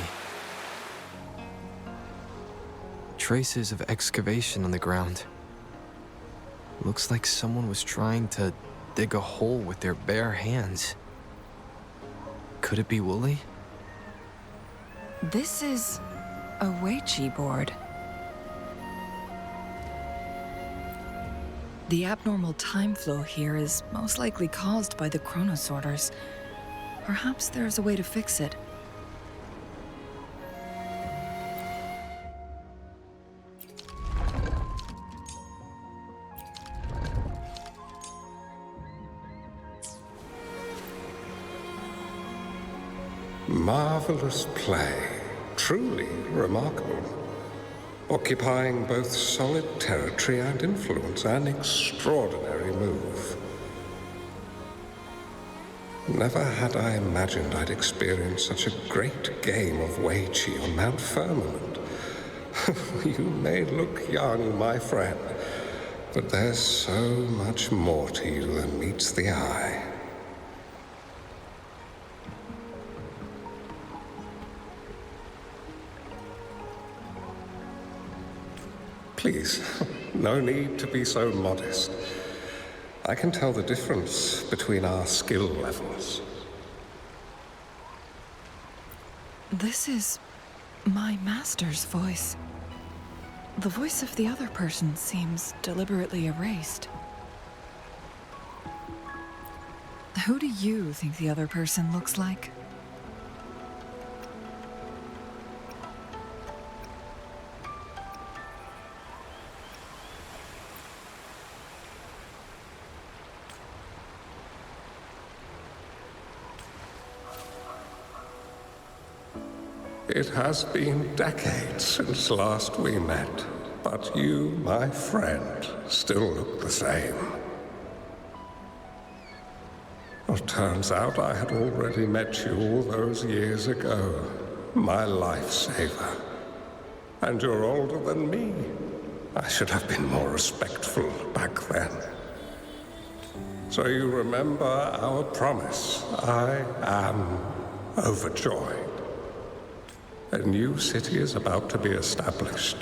Traces of excavation on the ground. Looks like someone was trying to dig a hole with their bare hands. Could it be Wu Li? This is a Weiqi board. The abnormal time flow here is most likely caused by the chronosorters. Perhaps there's a way to fix it. Marvelous play. Truly remarkable. Occupying both solid territory and influence, an extraordinary move. Never had I imagined I'd experience such a great game of Weiqi on Mount Firmament. You may look young, my friend, but there's so much more to you than meets the eye. Please, no need to be so modest. I can tell the difference between our skill levels. This is my master's voice. The voice of the other person seems deliberately erased. Who do you think the other person looks like? It has been decades since last we met, but you, my friend, still look the same. Well, turns out I had already met you all those years ago. My lifesaver. And you're older than me. I should have been more respectful back then. So you remember our promise. I am overjoyed. A new city is about to be established.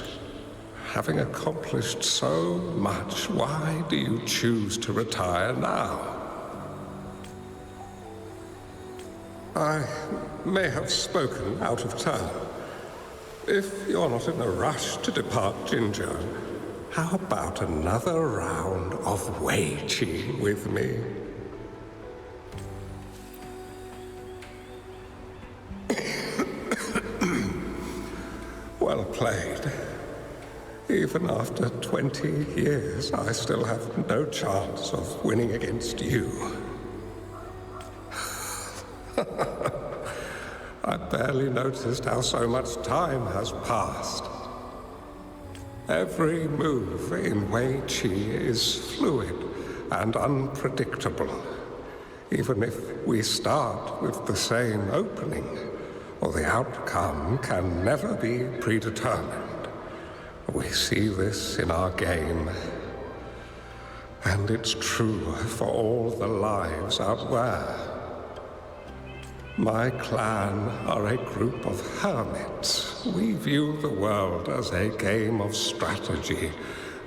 Having accomplished so much, why do you choose to retire now? I may have spoken out of turn. If you're not in a rush to depart Jinzhou, how about another round of Wei Qi with me? Well played. Even after 20 years, I still have no chance of winning against you. I barely noticed how so much time has passed. Every move in Wei Qi is fluid and unpredictable. Even if we start with the same opening, or the outcome can never be predetermined. We see this in our game. And it's true for all the lives out there. My clan are a group of hermits. We view the world as a game of strategy,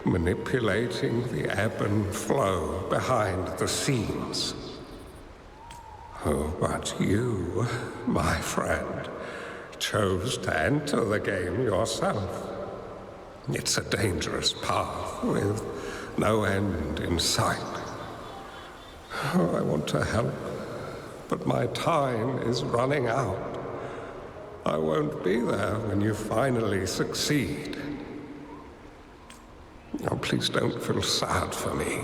manipulating the ebb and flow behind the scenes. Oh, but you, my friend, chose to enter the game yourself. It's a dangerous path with no end in sight. Oh, I want to help. But my time is running out. I won't be there when you finally succeed. Oh, please don't feel sad for me.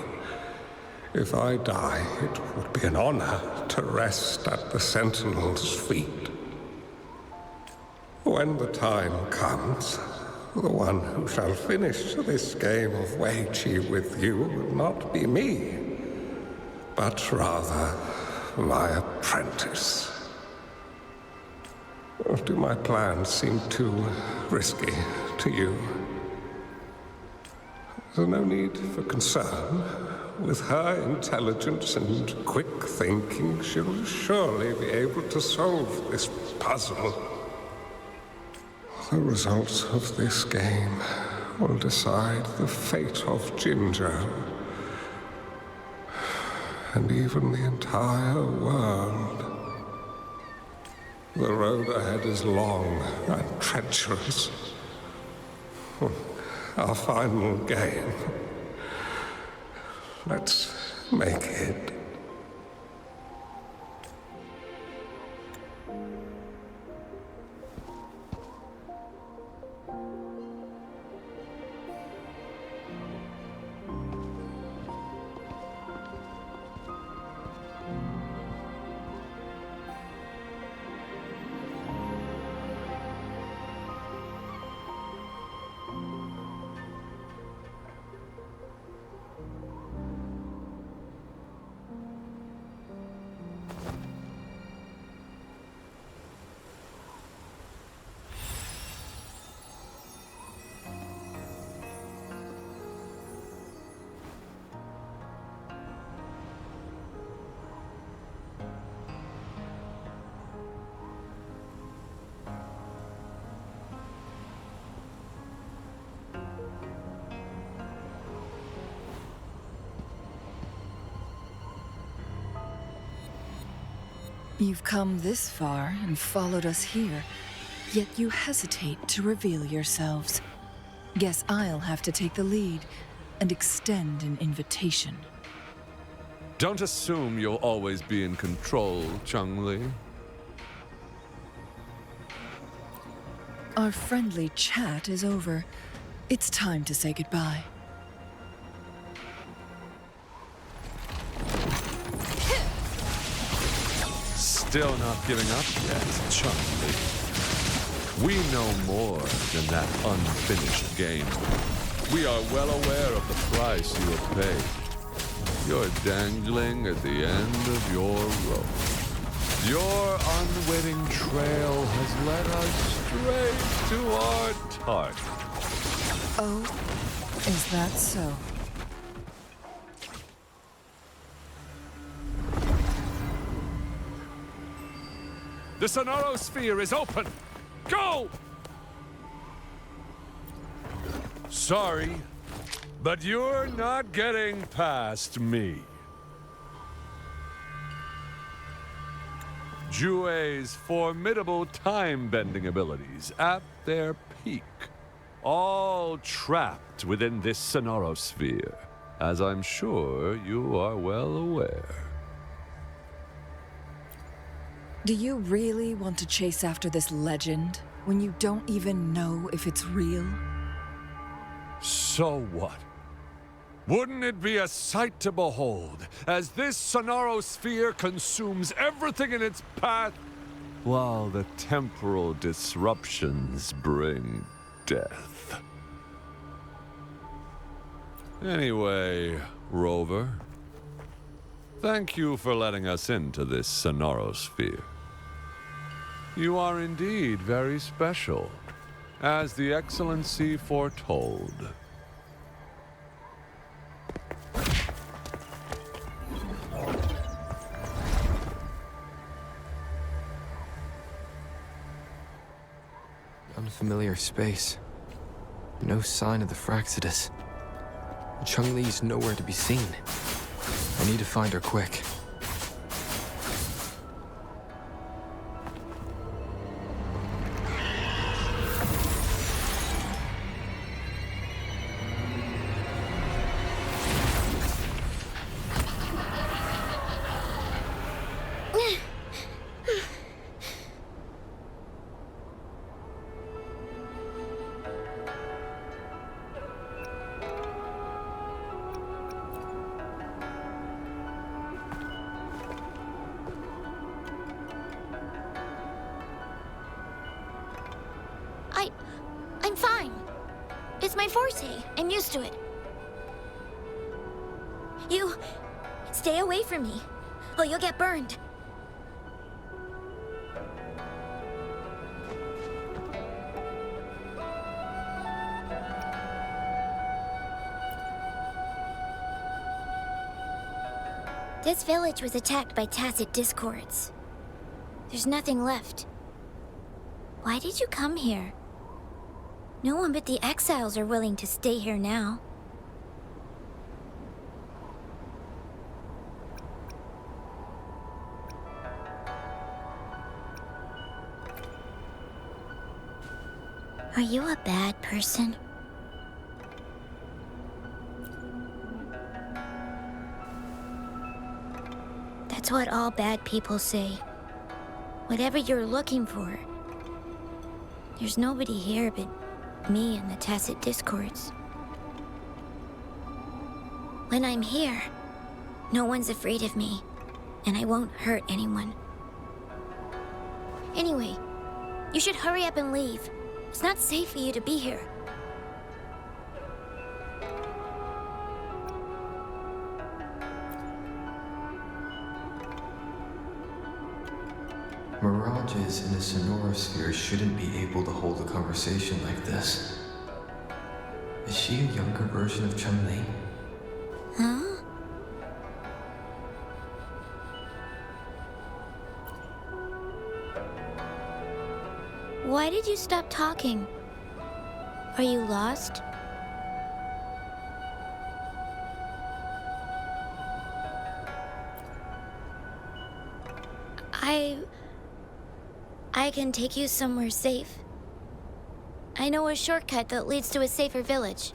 If I die, it would be an honor to rest at the Sentinel's feet. When the time comes, the one who shall finish this game of Wei Qi with you will not be me, but rather my apprentice. Or do my plans seem too risky to you? There's no need for concern. With her intelligence and quick thinking, she'll surely be able to solve this puzzle. The results of this game will decide the fate of Jinzhou, and even the entire world. The road ahead is long and treacherous. Our final game. Let's make it. You've come this far and followed us here, yet you hesitate to reveal yourselves. Guess I'll have to take the lead and extend an invitation. Don't assume you'll always be in control, Changli. Our friendly chat is over. It's time to say goodbye. Still not giving up yet, Changli. We know more than that unfinished game. We are well aware of the price you have paid. You're dangling at the end of your rope. Your unwitting trail has led us straight to our target. Oh, is that so? The Sonorosphere is open! Go! Sorry, but you're not getting past me. Jue's formidable time-bending abilities at their peak, all trapped within this Sonorosphere, as I'm sure you are well aware. Do you really want to chase after this legend when you don't even know if it's real? So what? Wouldn't it be a sight to behold, as this Sonorosphere consumes everything in its path, while the temporal disruptions bring death? Anyway, Rover, thank you for letting us into this Sonorosphere. You are indeed very special, as the Excellency foretold. Unfamiliar space. No sign of the Fraxidus. Changli's nowhere to be seen. I need to find her quick. I'm fine. It's my forte. I'm used to it. You... stay away from me, or you'll get burned. This village was attacked by tacit discords. There's nothing left. Why did you come here? No one but the exiles are willing to stay here now. Are you a bad person? That's what all bad people say. Whatever you're looking for, there's nobody here but me and the tacit discords. When I'm here, no one's afraid of me, and I won't hurt anyone. Anyway, you should hurry up and leave. It's not safe for you to be here. Mirages in a Sonorosphere shouldn't be able to hold a conversation like this. Is she a younger version of Changli? Huh? Why did you stop talking? Are you lost? I can take you somewhere safe. I know a shortcut that leads to a safer village.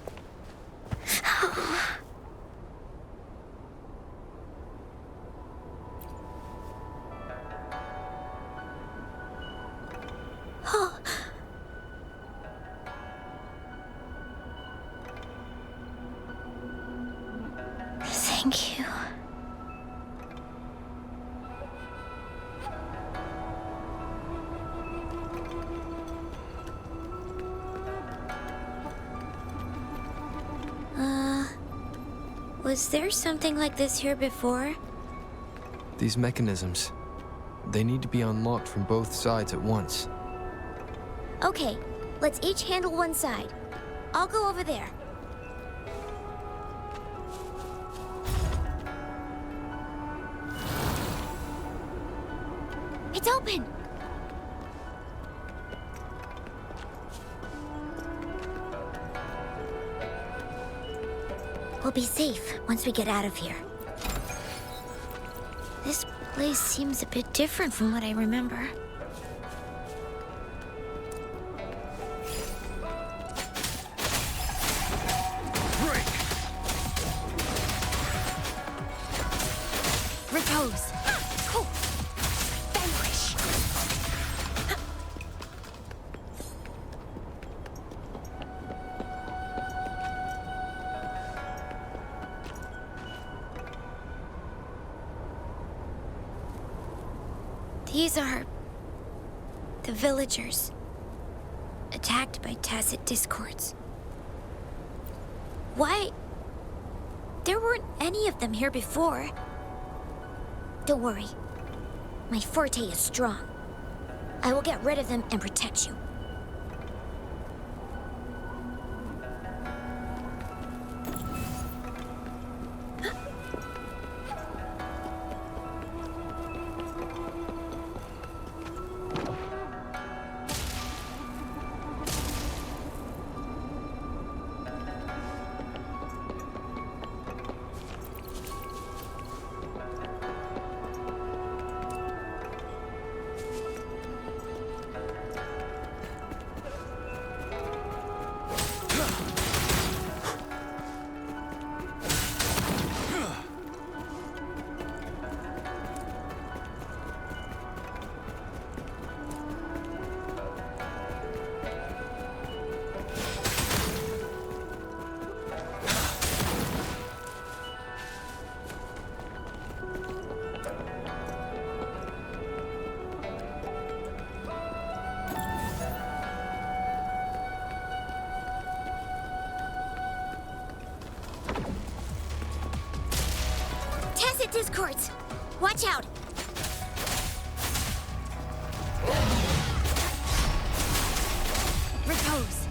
Thank you. Was there something like this here before? These mechanisms, they need to be unlocked from both sides at once. Okay, let's each handle one side. I'll go over there. It's open! We'll be safe once we get out of here. This place seems a bit different from what I remember. Repose. Cool. Vanquish. These are the villagers attacked by tacit discords. Why? There weren't any of them here before. Don't worry. My forte is strong. I will get rid of them and protect you. Discords! Watch out! Repose.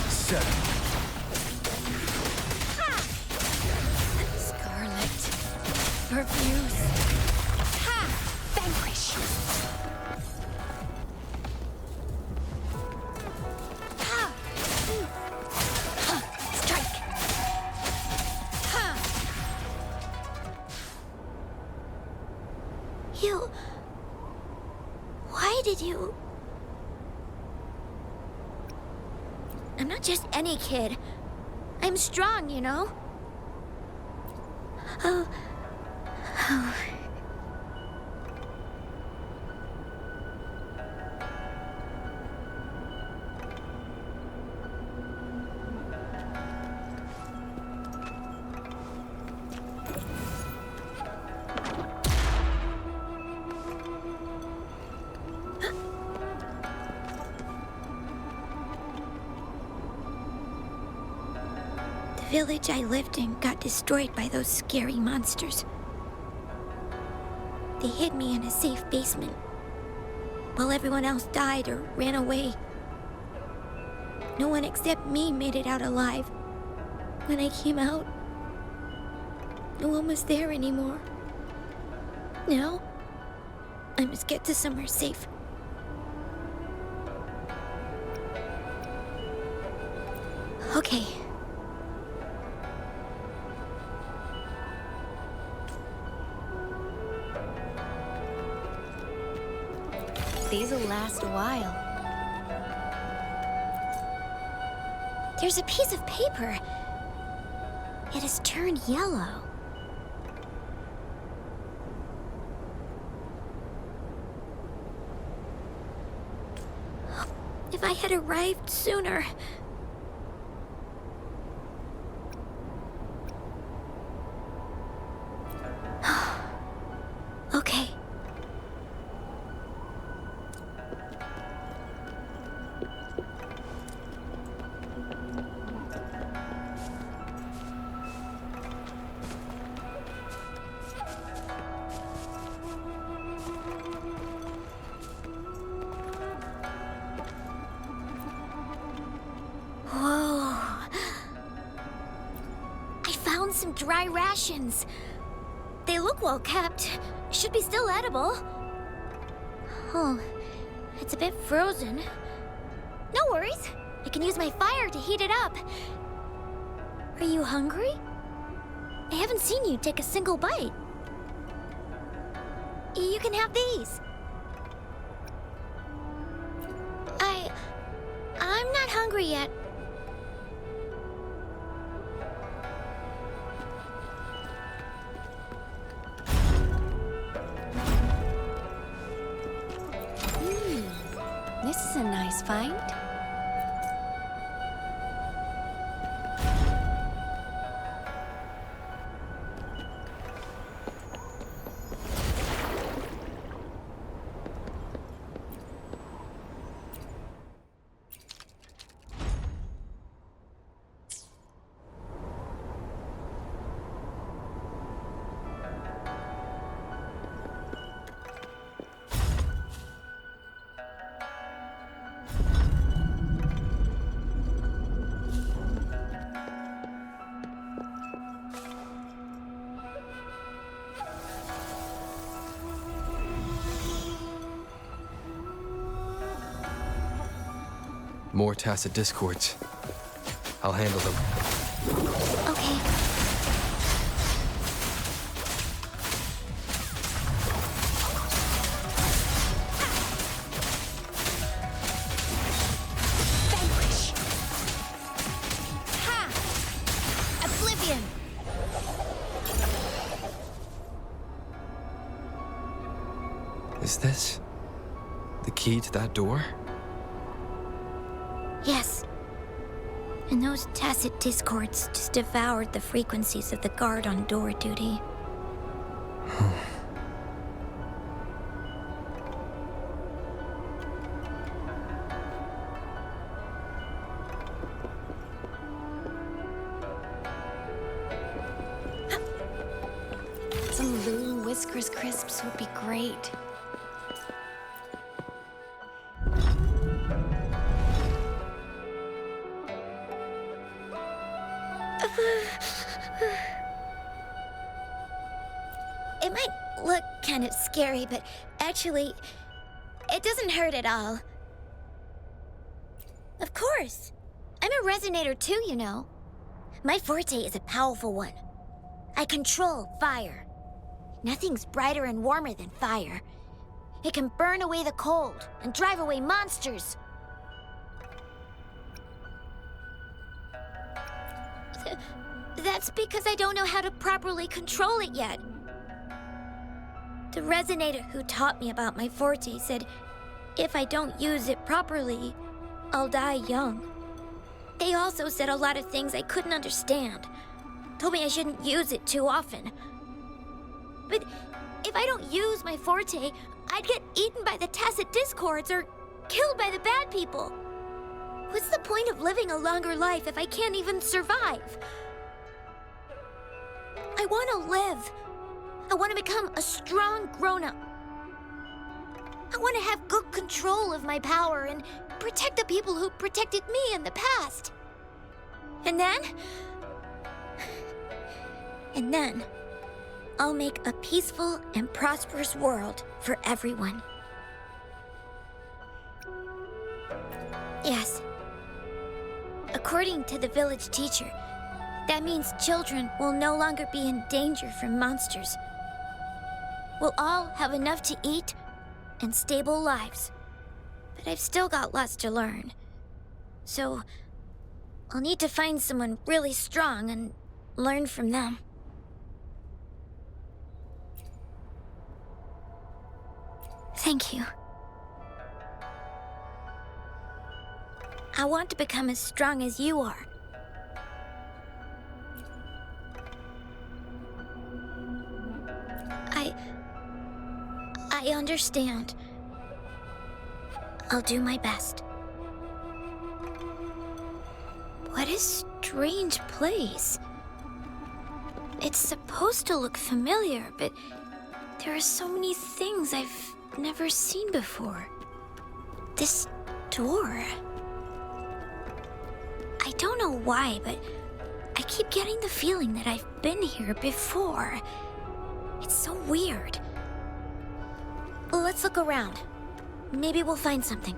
Seven. Scarlet. Perfuse. Ha! Vanquish. Ha! Ha! Strike. Ha! You... Why did you... I'm not just any kid. I'm strong, you know? Oh... Oh... The village I lived in got destroyed by those scary monsters. They hid me in a safe basement, while everyone else died or ran away. No one except me made it out alive. When I came out, no one was there anymore. Now, I must get to somewhere safe. Okay. These will last a while. There's a piece of paper. It has turned yellow. If I had arrived sooner... Okay. some dry rations. They look well kept. Should be still edible. Oh, it's a bit frozen. No worries. I can use my fire to heat it up. Are you hungry? I haven't seen you take a single bite. You can have these. I'm not hungry yet. This is a nice find. More tacit discords. I'll handle them. Okay. Vanquish! Ha! Oblivion! Is this the key to that door? Yes. And those tacit discords just devoured the frequencies of the guard on door duty. Some Loon Whiskers crisps would be great. It might look kind of scary, but actually, it doesn't hurt at all. Of course. I'm a resonator too, you know. My forte is a powerful one. I control fire. Nothing's brighter and warmer than fire. It can burn away the cold and drive away monsters. That's because I don't know how to properly control it yet. The resonator who taught me about my forte said if I don't use it properly, I'll die young. They also said a lot of things I couldn't understand. Told me I shouldn't use it too often. But if I don't use my forte, I'd get eaten by the tacit discords or killed by the bad people. What's the point of living a longer life if I can't even survive? I want to live. I want to become a strong grown-up. I want to have good control of my power and protect the people who protected me in the past. And then, I'll make a peaceful and prosperous world for everyone. Yes. According to the village teacher, that means children will no longer be in danger from monsters. We'll all have enough to eat and stable lives. But I've still got lots to learn. So, I'll need to find someone really strong and learn from them. Thank you. I want to become as strong as you are. I understand. I'll do my best. What a strange place. It's supposed to look familiar, but there are so many things I've never seen before. This door. I don't know why, but I keep getting the feeling that I've been here before. It's so weird. Let's look around. Maybe we'll find something.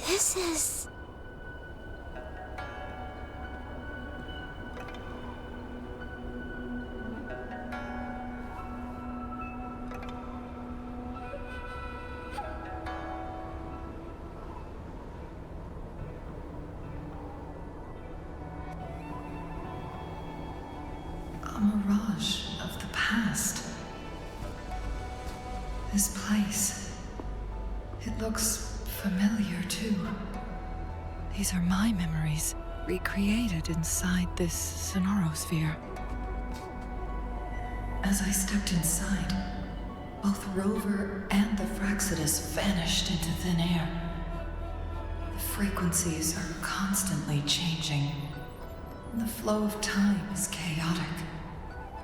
This is... a mirage of the past. This place, it looks familiar too. These are my memories, recreated inside this sonorosphere. As I stepped inside, both Rover and the Fraxidus vanished into thin air. The frequencies are constantly changing. The flow of time is chaotic,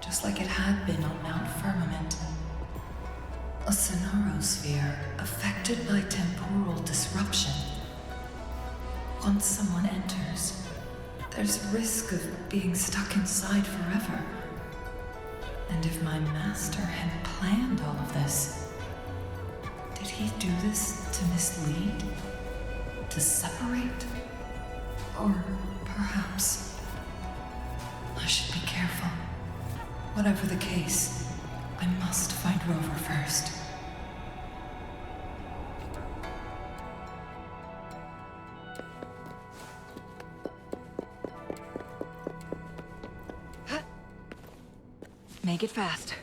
just like it had been on Mount Firmament. A sonorosphere affected by temporal disruption. Once someone enters, there's risk of being stuck inside forever. And if my master had planned all of this, did he do this to mislead? To separate? Or perhaps I should be careful. Whatever the case, I must find Rover first. Make it fast.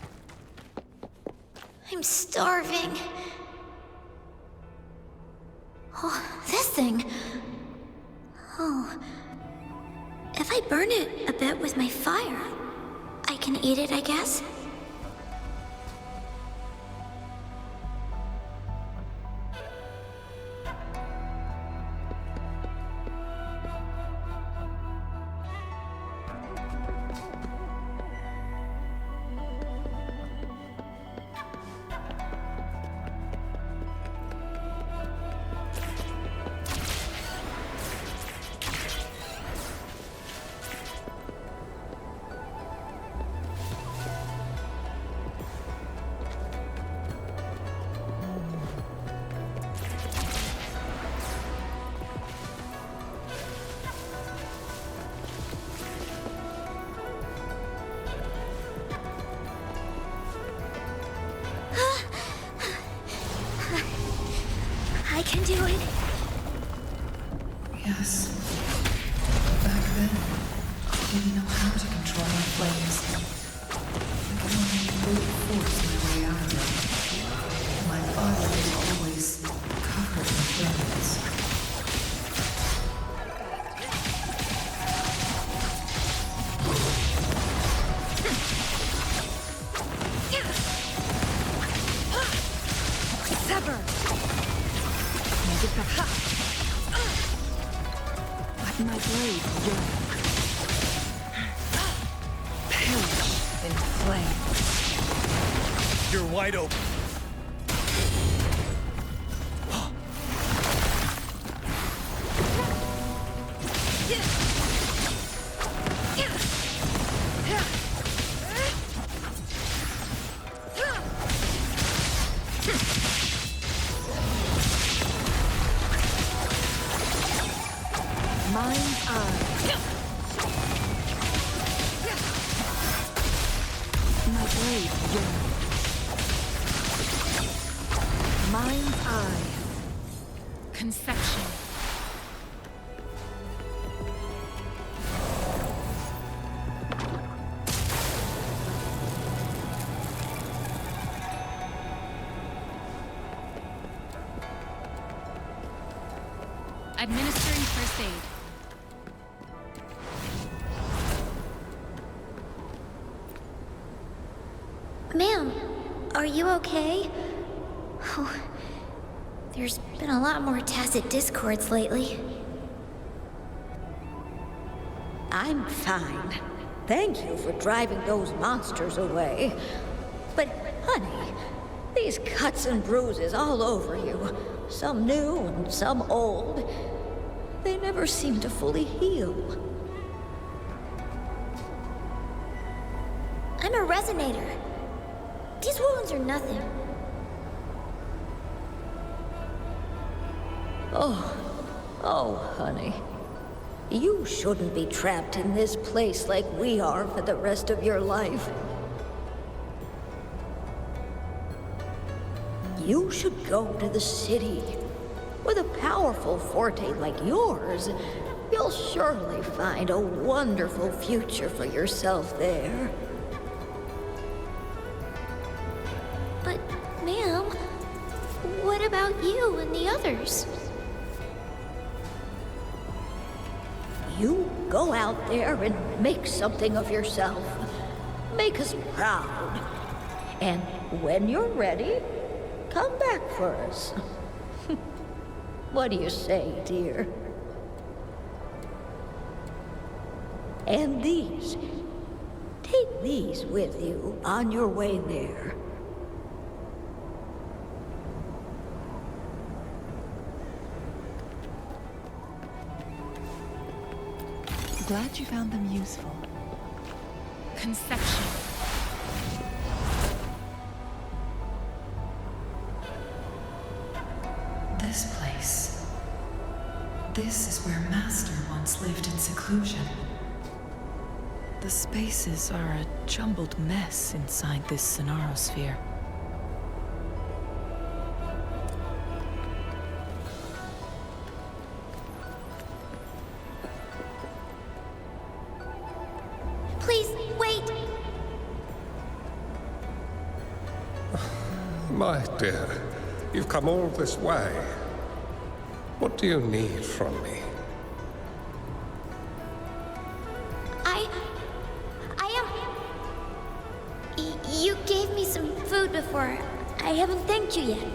I'm starving. Oh, this thing. Oh. If I burn it a bit with my fire, I can eat it, I guess? I can do it. Yes. Back then, I didn't know how to control my flames. I could only brute force my way out of them. My fire was always covered in flames. Sever! Make it back. Let my blade yearn. Perish in flames. You're wide open. Mind's eye. My blade yearn. Mind's eye. Conception. Administering first aid. Ma'am, are you okay? Oh, there's been a lot more tacit discords lately. I'm fine. Thank you for driving those monsters away. But, honey, these cuts and bruises all over you, some new and some old, they never seem to fully heal. I'm a resonator. These wounds are nothing. Oh, honey. You shouldn't be trapped in this place like we are for the rest of your life. You should go to the city. With a powerful forte like yours, you'll surely find a wonderful future for yourself there. But, ma'am, what about you and the others? You go out there and make something of yourself. Make us proud. And when you're ready, come back for us. What do you say, dear? And these. Take these with you on your way there. Glad you found them useful. Conception. This place. This is where Master once lived in seclusion. The spaces are a jumbled mess inside this Sonarosphere. Please, wait! My dear, you've come all this way. What do you need from me? You gave me some food before. I haven't thanked you yet.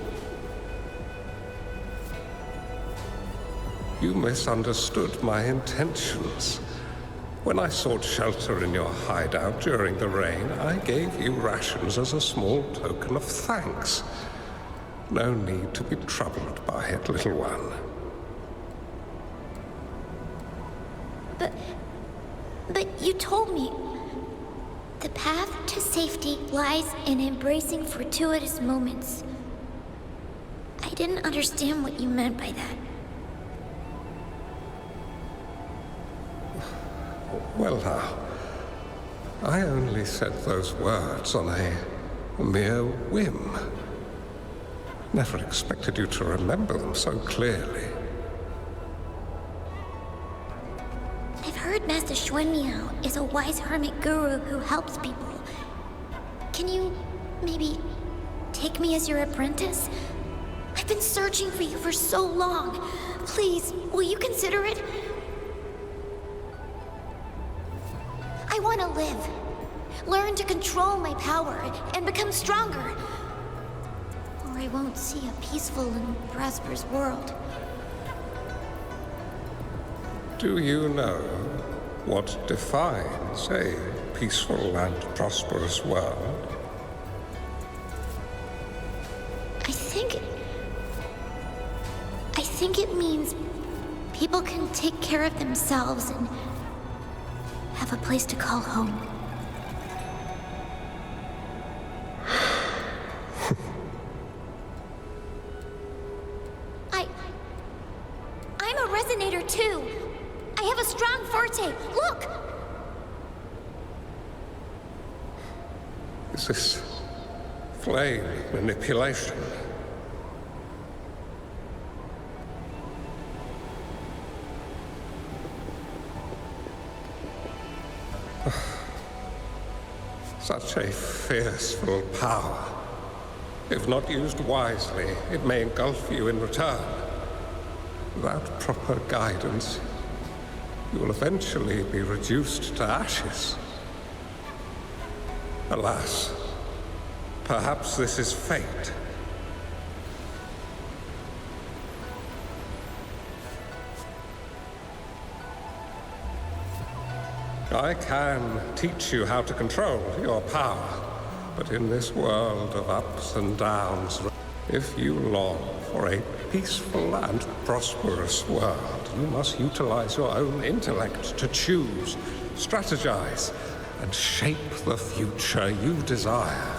You misunderstood my intentions. When I sought shelter in your hideout during the rain, I gave you rations as a small token of thanks. No need to be troubled by it, little one. But you told me the path to safety lies in embracing fortuitous moments. I didn't understand what you meant by that. Well now, I only said those words on a mere whim. Never expected you to remember them so clearly. I've heard Master Xuanmiao is a wise hermit guru who helps people. Can you maybe take me as your apprentice? I've been searching for you for so long. Please, will you consider it? I want to live. Learn to control my power and become stronger. Or I won't see a peaceful and prosperous world. Do you know what defines a peaceful and prosperous world? I think it means people can take care of themselves and have a place to call home. I'm a resonator too. I have a strong forte. Look! Is this flame manipulation? Such a fearful power. If not used wisely, it may engulf you in return. Without proper guidance, you will eventually be reduced to ashes. Alas, perhaps this is fate. I can teach you how to control your power, but in this world of ups and downs, if you long for a peaceful and prosperous world, you must utilize your own intellect to choose, strategize, and shape the future you desire.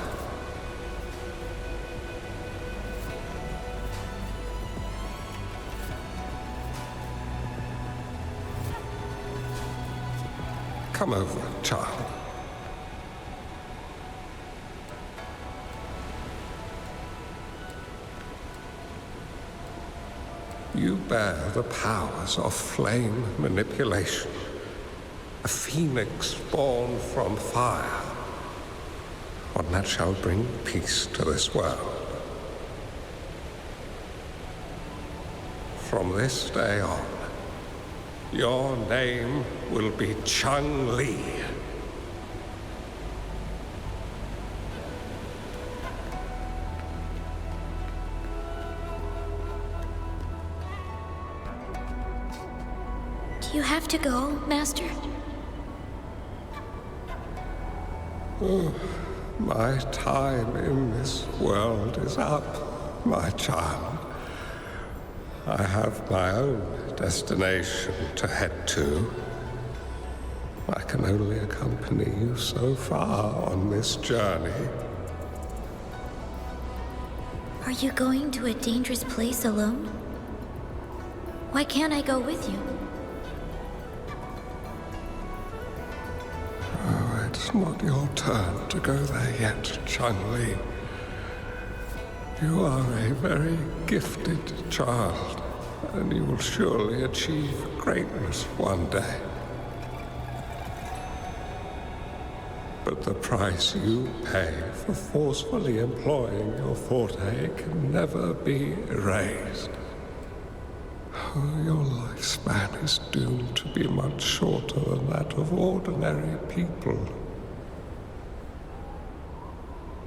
Come over, child. You bear the powers of flame manipulation, a phoenix born from fire, one that shall bring peace to this world. From this day on, your name will be Changli. Do you have to go, Master? Oh, my time in this world is up, my child. I have my own destination to head to. I can only accompany you so far on this journey. Are you going to a dangerous place alone? Why can't I go with you? Oh, it's not your turn to go there yet, Changli. You are a very gifted child, and you will surely achieve greatness one day. But the price you pay for forcefully employing your forte can never be erased. Oh, your lifespan is doomed to be much shorter than that of ordinary people.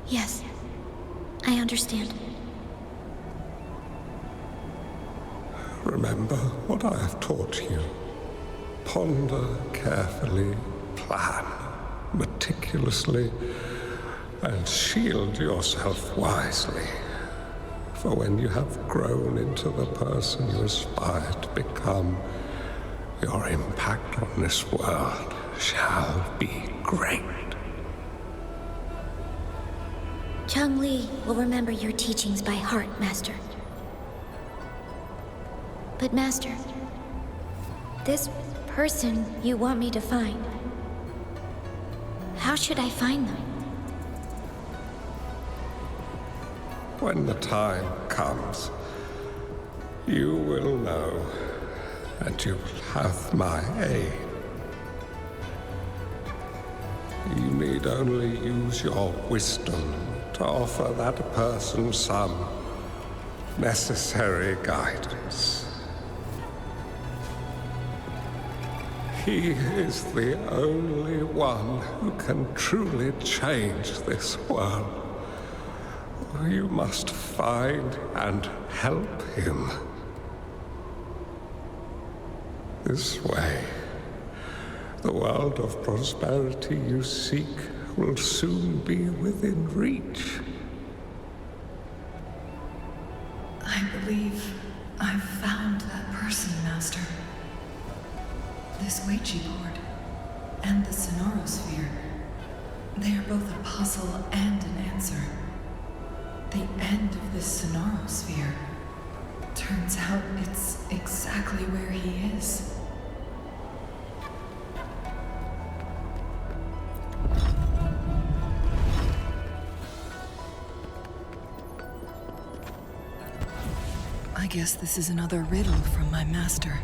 Yes, I understand. Remember what I have taught you. Ponder carefully, plan meticulously, and shield yourself wisely. For when you have grown into the person you aspire to become, your impact on this world shall be great. Changli will remember your teachings by heart, Master. But Master, this person you want me to find, how should I find them? When the time comes, you will know, and you will have my aid. You need only use your wisdom to offer that person some necessary guidance. He is the only one who can truly change this world. You must find and help him. This way, the world of prosperity you seek will soon be within reach. I believe I've found that person, Master. This Weiqi board and the Sonorosphere, they are both a puzzle and an answer. The end of this Sonorosphere, turns out it's exactly where he is. I guess this is another riddle from my master.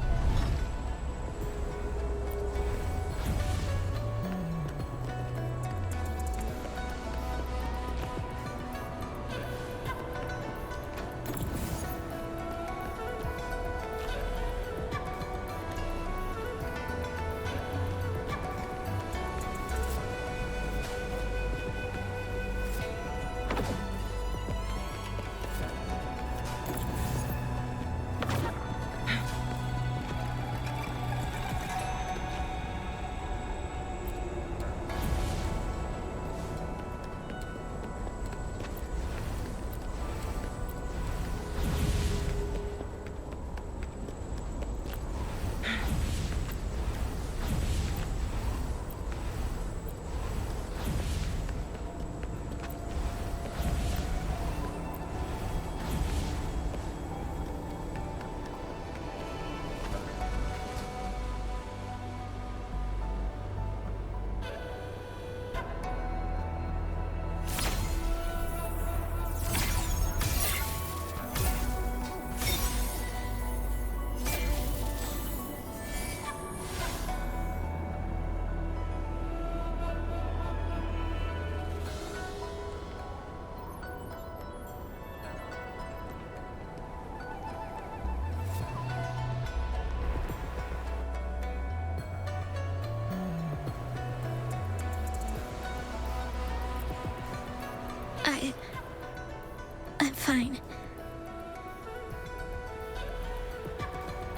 I'm fine.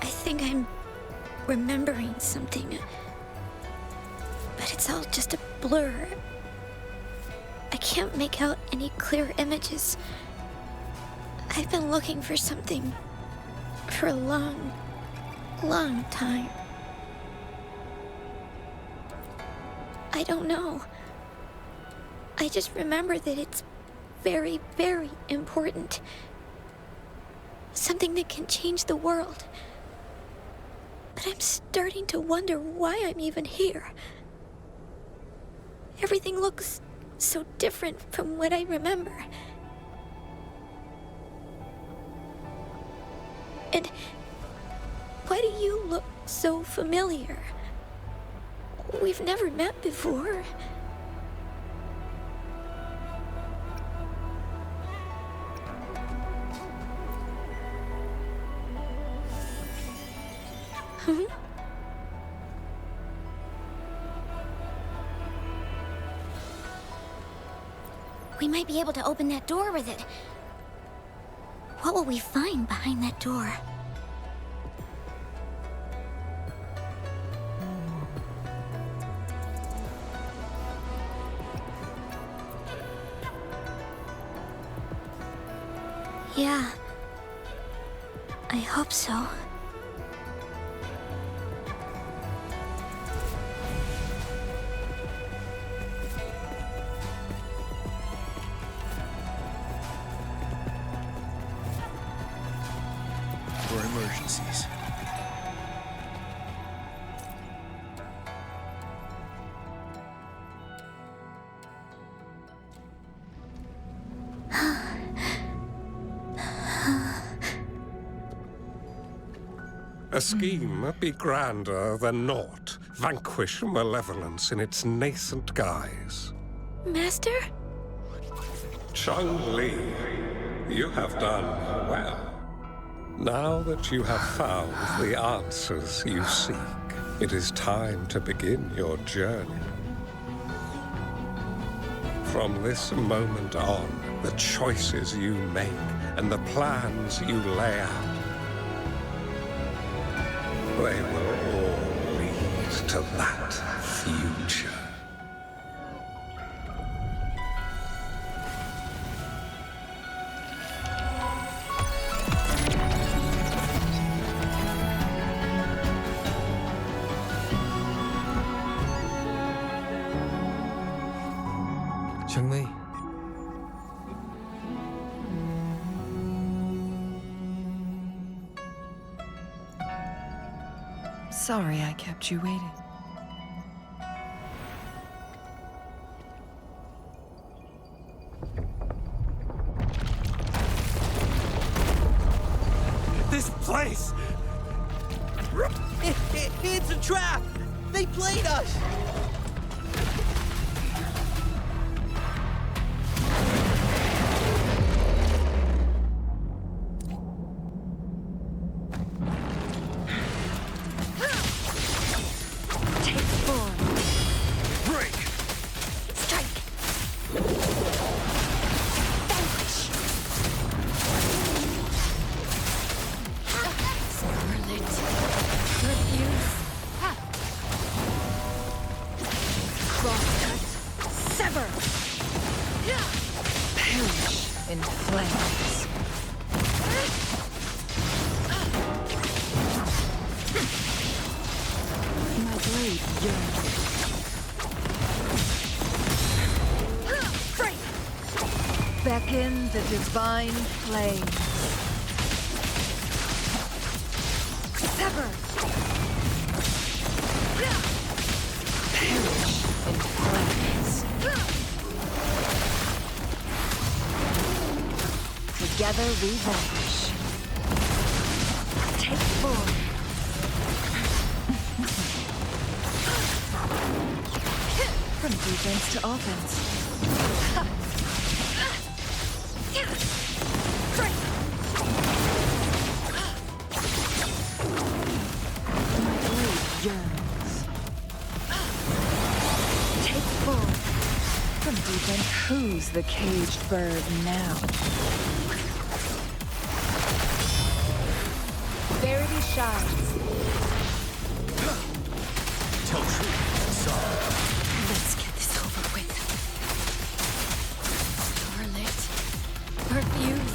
I think I'm remembering something. But it's all just a blur. I can't make out any clear images. I've been looking for something for a long, long time. I don't know. I just remember that it's very, very important. Something that can change the world. But I'm starting to wonder why I'm even here. Everything looks so different from what I remember. And why do you look so familiar? We've never met before. We might be able to open that door with it. What will we find behind that door? Yeah. I hope so. For emergencies. A scheme be grander than naught. Vanquish malevolence in its nascent guise. Master? Changli, you have done well. Now that you have found the answers you seek, it is time to begin your journey. From this moment on, the choices you make and the plans you lay out, they will all lead to that future. Changli. Sorry I kept you waiting. This place! It's a trap! They played us! In flames. My blade yearns. Beckon the divine flame. Sever. Perish in flames. Together we vanish. Take form. From defense to offense. My blade yearns. Take form. From defense, who's the caged bird now. Verity shines. Let's get this over with. Starlit. Our views.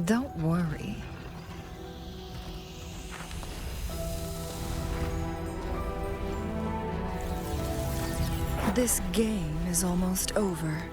Don't worry. This game is almost over.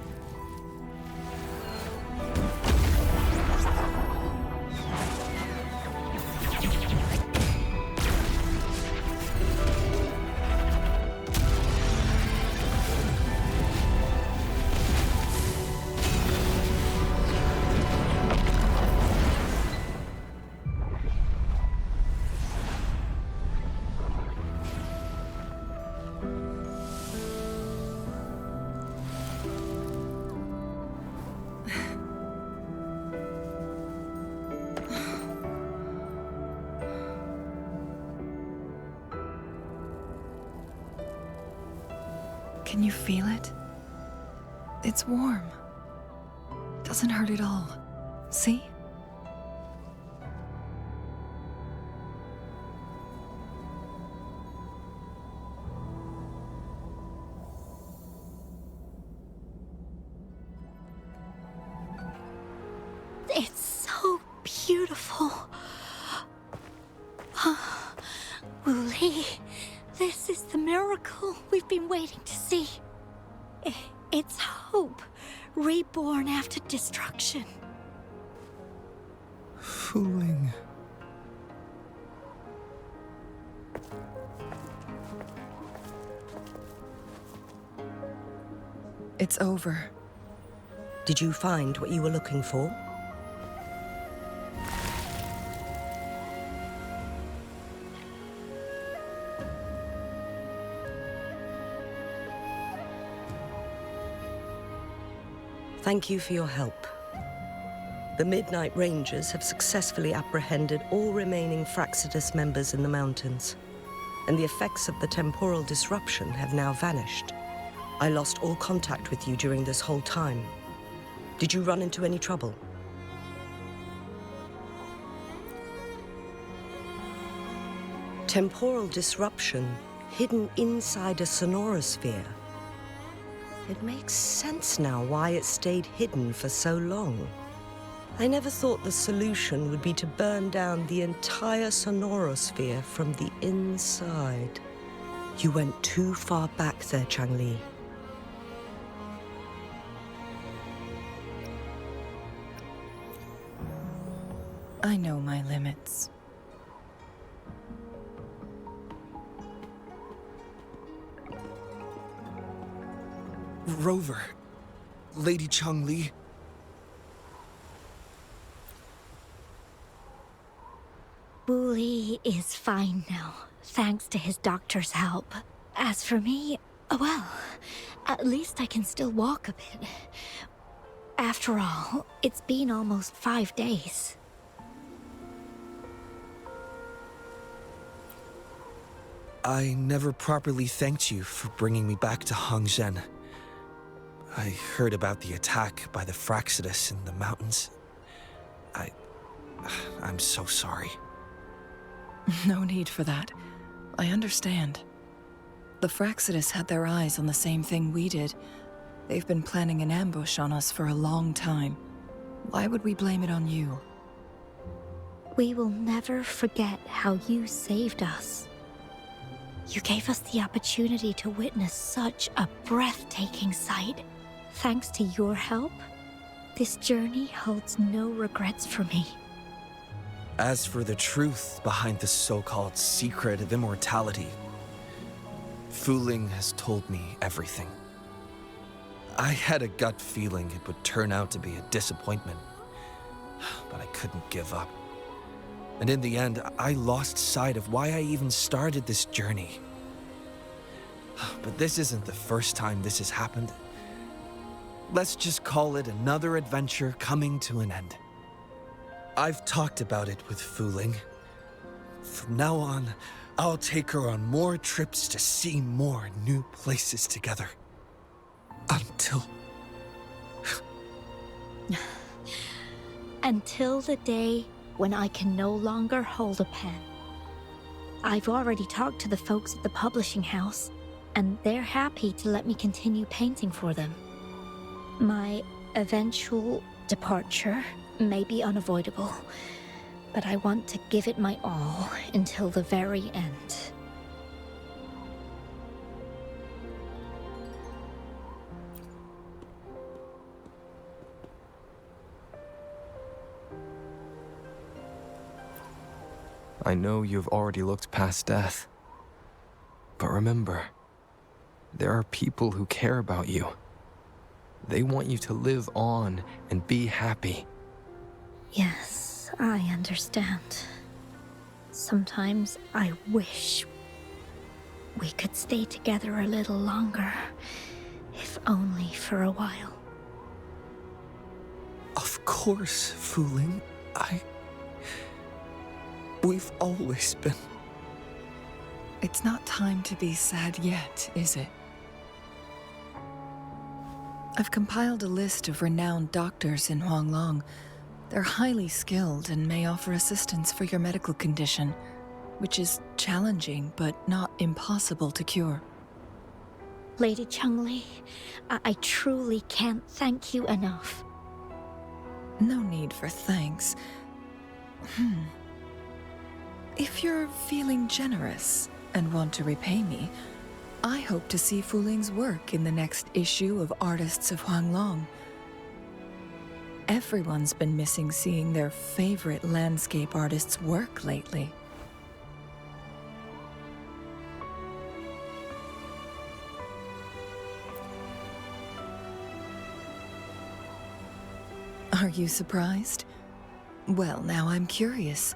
Can you feel it? It's warm. Doesn't hurt at all. See? It's so beautiful. Wooly, this is the miracle we've been waiting to see. It's hope, reborn after destruction. Fooling. It's over. Did you find what you were looking for? Thank you for your help. The Midnight Rangers have successfully apprehended all remaining Fraxidus members in the mountains, and the effects of the temporal disruption have now vanished. I lost all contact with you during this whole time. Did you run into any trouble? Temporal disruption hidden inside a sonorosphere. It makes sense now why it stayed hidden for so long. I never thought the solution would be to burn down the entire sonorosphere from the inside. You went too far back there, Changli. I know my limits. Rover. Lady Changli. Wooly is fine now, thanks to his doctor's help. As for me, well, at least I can still walk a bit. After all, it's been almost 5 days. I never properly thanked you for bringing me back to Hongzhen. I heard about the attack by the Fraxidus in the mountains. I'm so sorry. No need for that. I understand. The Fraxidus had their eyes on the same thing we did. They've been planning an ambush on us for a long time. Why would we blame it on you? We will never forget how you saved us. You gave us the opportunity to witness such a breathtaking sight. Thanks to your help, this journey holds no regrets for me. As for the truth behind the so-called secret of immortality, Wuthering has told me everything. I had a gut feeling it would turn out to be a disappointment, but I couldn't give up. And in the end, I lost sight of why I even started this journey. But this isn't the first time this has happened. Let's just call it another adventure coming to an end. I've talked about it with Wuthering. From now on, I'll take her on more trips to see more new places together. Until the day when I can no longer hold a pen. I've already talked to the folks at the publishing house, and they're happy to let me continue painting for them. My eventual departure may be unavoidable, but I want to give it my all until the very end. I know you've already looked past death. But remember, there are people who care about you. They want you to live on and be happy. Yes, I understand. Sometimes I wish we could stay together a little longer, if only for a while. Of course, Wuthering. We've always been. It's not time to be sad yet, is it? I've compiled a list of renowned doctors in Huanglong. They're highly skilled and may offer assistance for your medical condition, which is challenging but not impossible to cure. Lady Changli, I truly can't thank you enough. No need for thanks. If you're feeling generous and want to repay me, I hope to see Wuthering's work in the next issue of Artists of Huanglong. Everyone's been missing seeing their favorite landscape artists work lately. Are you surprised? Well, now I'm curious.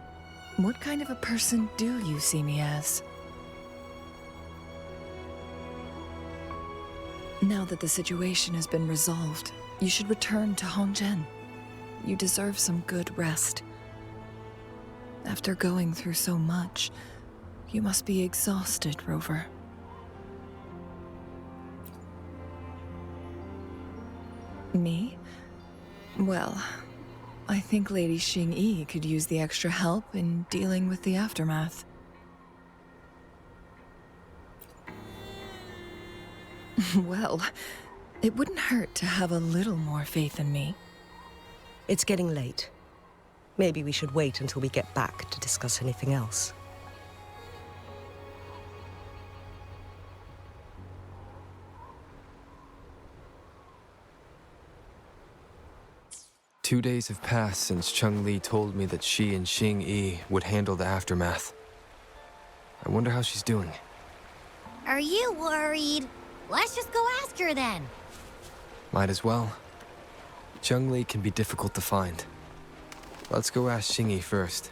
What kind of a person do you see me as? Now that the situation has been resolved, you should return to Hongzhen. You deserve some good rest. After going through so much, you must be exhausted, Rover. Me? Well, I think Lady Xingyi could use the extra help in dealing with the aftermath. Well, it wouldn't hurt to have a little more faith in me. It's getting late. Maybe we should wait until we get back to discuss anything else. Two days have passed since Changli told me that she and Xingyi would handle the aftermath. I wonder how she's doing. Are you worried? Let's just go ask her then. Might as well. Changli can be difficult to find. Let's go ask Xingyi first.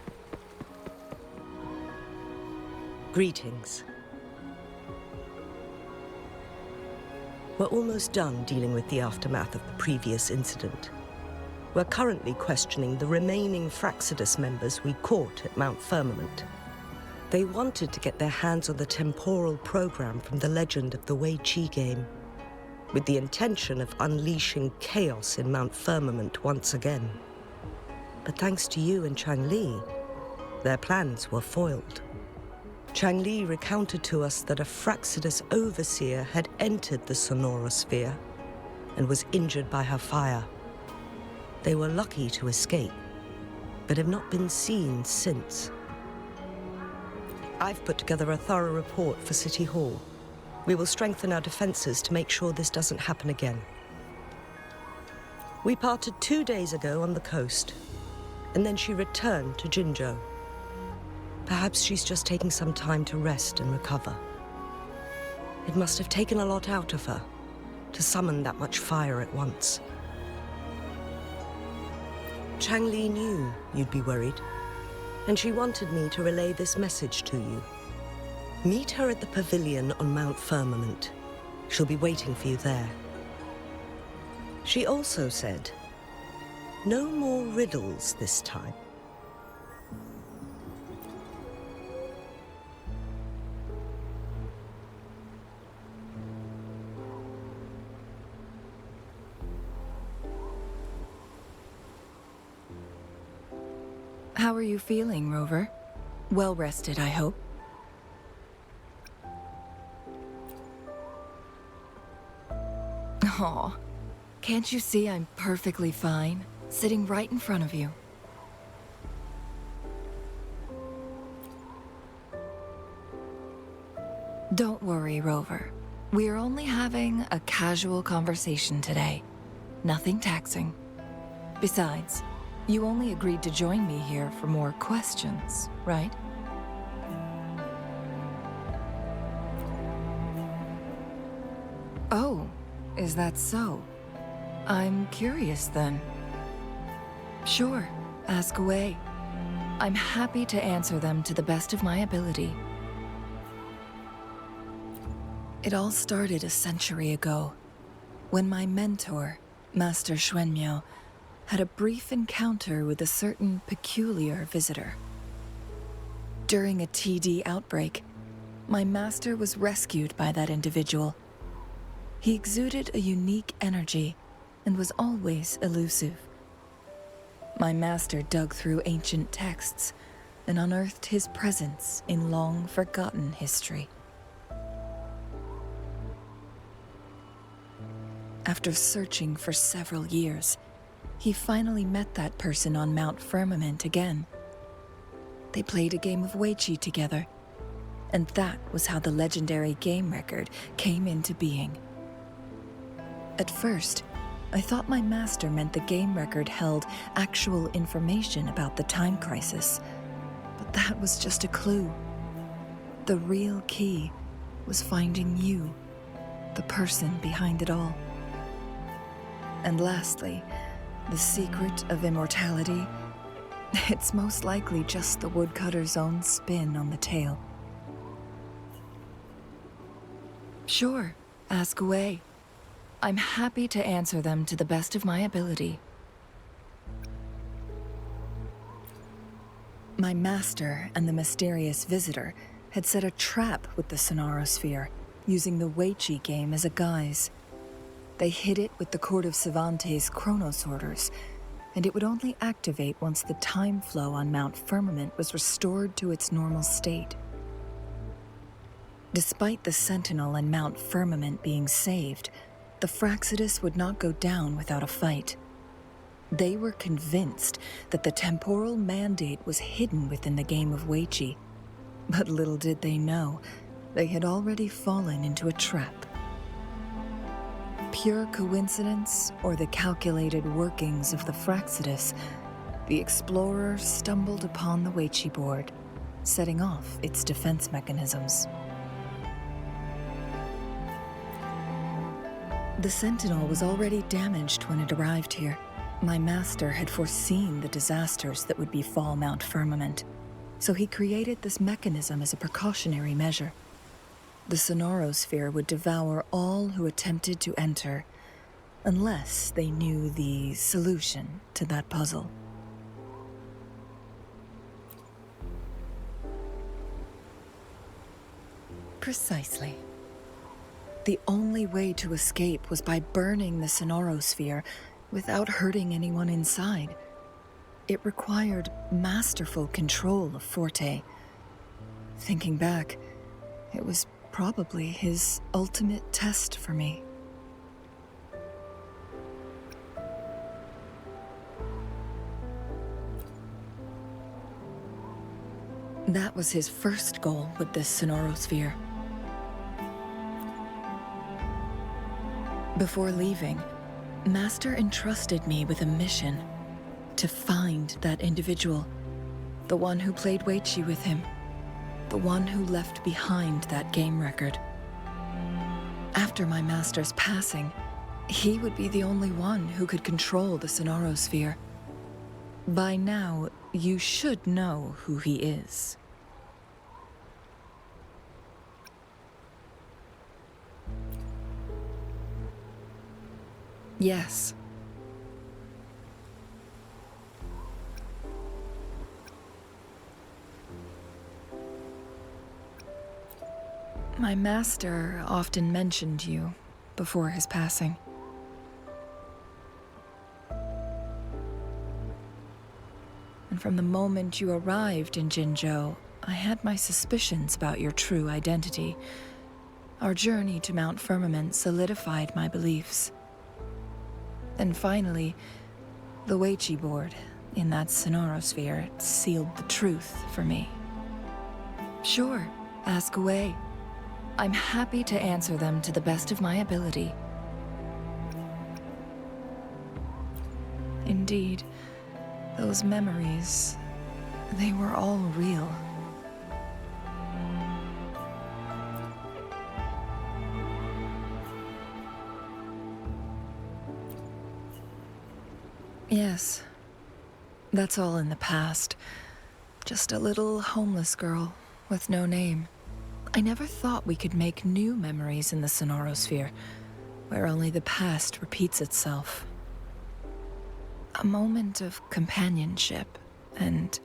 Greetings. We're almost done dealing with the aftermath of the previous incident. We're currently questioning the remaining Fraxidus members we caught at Mount Firmament. They wanted to get their hands on the temporal program from the legend of the Wei Qi game, with the intention of unleashing chaos in Mount Firmament once again. But thanks to you and Changli, their plans were foiled. Changli recounted to us that a Fraxidus overseer had entered the Sonorosphere and was injured by her fire. They were lucky to escape, but have not been seen since. I've put together a thorough report for City Hall. We will strengthen our defenses to make sure this doesn't happen again. We parted 2 days ago on the coast, and then she returned to Jinzhou. Perhaps she's just taking some time to rest and recover. It must have taken a lot out of her to summon that much fire at once. Changli knew you'd be worried, and she wanted me to relay this message to you. Meet her at the pavilion on Mount Firmament. She'll be waiting for you there. She also said, no more riddles this time. How are you feeling, Rover? Well rested, I hope. Aw, can't you see I'm perfectly fine, sitting right in front of you? Don't worry, Rover. We are only having a casual conversation today. Nothing taxing. Besides, you only agreed to join me here for more questions, right? Oh, is that so? I'm curious then. Sure, ask away. I'm happy to answer them to the best of my ability. It all started a century ago, when my mentor, Master Xuanmiao, had a brief encounter with a certain peculiar visitor. During a TD outbreak, my master was rescued by that individual. He exuded a unique energy and was always elusive. My master dug through ancient texts and unearthed his presence in long-forgotten history. After searching for several years, he finally met that person on Mount Firmament again. They played a game of Weiqi together, and that was how the legendary game record came into being. At first, I thought my master meant the game record held actual information about the time crisis, but that was just a clue. The real key was finding you, the person behind it all. And lastly, the secret of immortality, it's most likely just the woodcutter's own spin on the tale. Sure, ask away. I'm happy to answer them to the best of my ability. My master and the mysterious visitor had set a trap with the Sonarosphere, using the Weiqi game as a guise. They hid it with the Court of Cervantes' Chronos orders, and it would only activate once the time flow on Mount Firmament was restored to its normal state. Despite the Sentinel and Mount Firmament being saved, the Fraxidus would not go down without a fight. They were convinced that the temporal mandate was hidden within the game of Weiqi, but little did they know, they had already fallen into a trap. Pure coincidence or the calculated workings of the Fraxidus, the explorer stumbled upon the Weiqi board, setting off its defense mechanisms. The Sentinel was already damaged when it arrived here. My master had foreseen the disasters that would befall Mount Firmament, so he created this mechanism as a precautionary measure. The Sonarosphere would devour all who attempted to enter, unless they knew the solution to that puzzle. Precisely. The only way to escape was by burning the Sonarosphere without hurting anyone inside. It required masterful control of Forte. Thinking back, it was probably his ultimate test for me. That was his first goal with this Sonorosphere. Before leaving, Master entrusted me with a mission to find that individual, the one who played Weiqi with him, the one who left behind that game record. After my master's passing, he would be the only one who could control the Sonorosphere. By now, you should know who he is. Yes. My master often mentioned you before his passing. And from the moment you arrived in Jinzhou, I had my suspicions about your true identity. Our journey to Mount Firmament solidified my beliefs. And finally, the Weiqi board in that Sonorosphere sealed the truth for me. Sure, ask away. I'm happy to answer them to the best of my ability. Indeed, those memories, they were all real. Yes, that's all in the past. Just a little homeless girl with no name. I never thought we could make new memories in the Sonorosphere, where only the past repeats itself. A moment of companionship and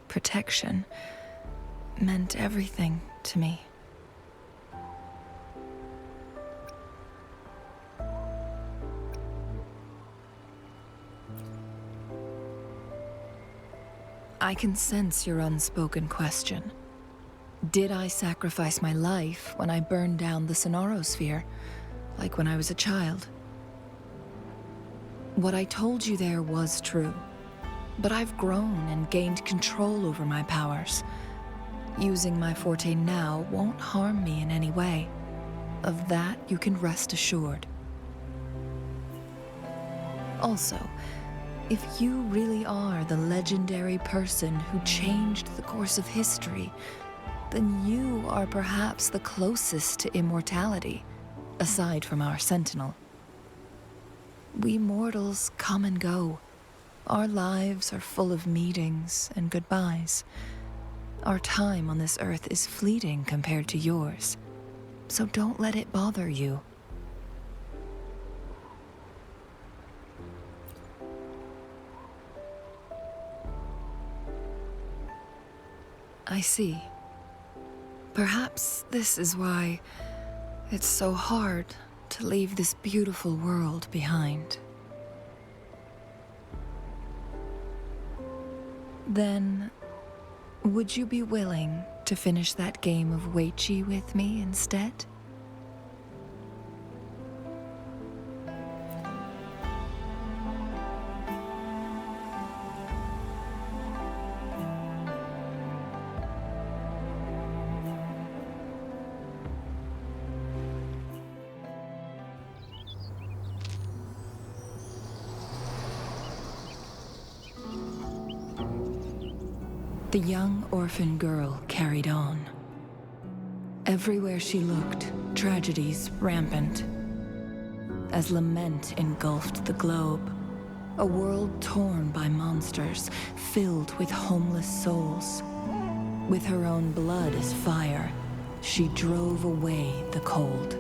protection meant everything to me. I can sense your unspoken question. Did I sacrifice my life when I burned down the Sonorosphere, like when I was a child? What I told you there was true, but I've grown and gained control over my powers. Using my forte now won't harm me in any way. Of that, you can rest assured. Also, if you really are the legendary person who changed the course of history, then you are perhaps the closest to immortality, aside from our sentinel. We mortals come and go. Our lives are full of meetings and goodbyes. Our time on this earth is fleeting compared to yours, so don't let it bother you. I see. Perhaps this is why it's so hard to leave this beautiful world behind. Then, would you be willing to finish that game of Weiqi with me instead? The young orphan girl carried on. Everywhere she looked, tragedies rampant. As lament engulfed the globe, a world torn by monsters, filled with homeless souls. With her own blood as fire, she drove away the cold.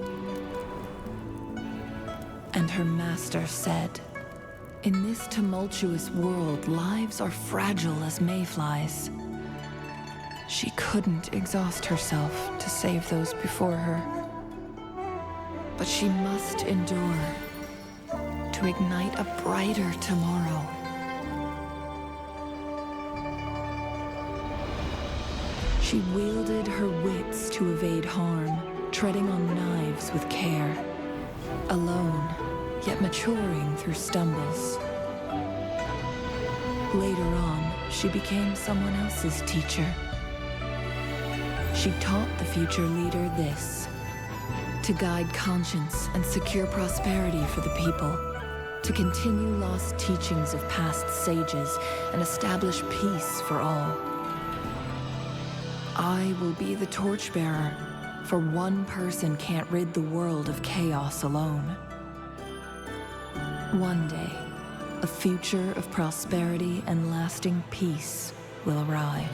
And her master said, "In this tumultuous world, lives are fragile as mayflies." She couldn't exhaust herself to save those before her. But she must endure to ignite a brighter tomorrow. She wielded her wits to evade harm, treading on knives with care. Alone, yet maturing through stumbles. Later on, she became someone else's teacher, She taught the future leader this: to guide conscience and secure prosperity for the people, to continue lost teachings of past sages and establish peace for all. I will be the torchbearer, for one person can't rid the world of chaos alone. One day, a future of prosperity and lasting peace will arrive.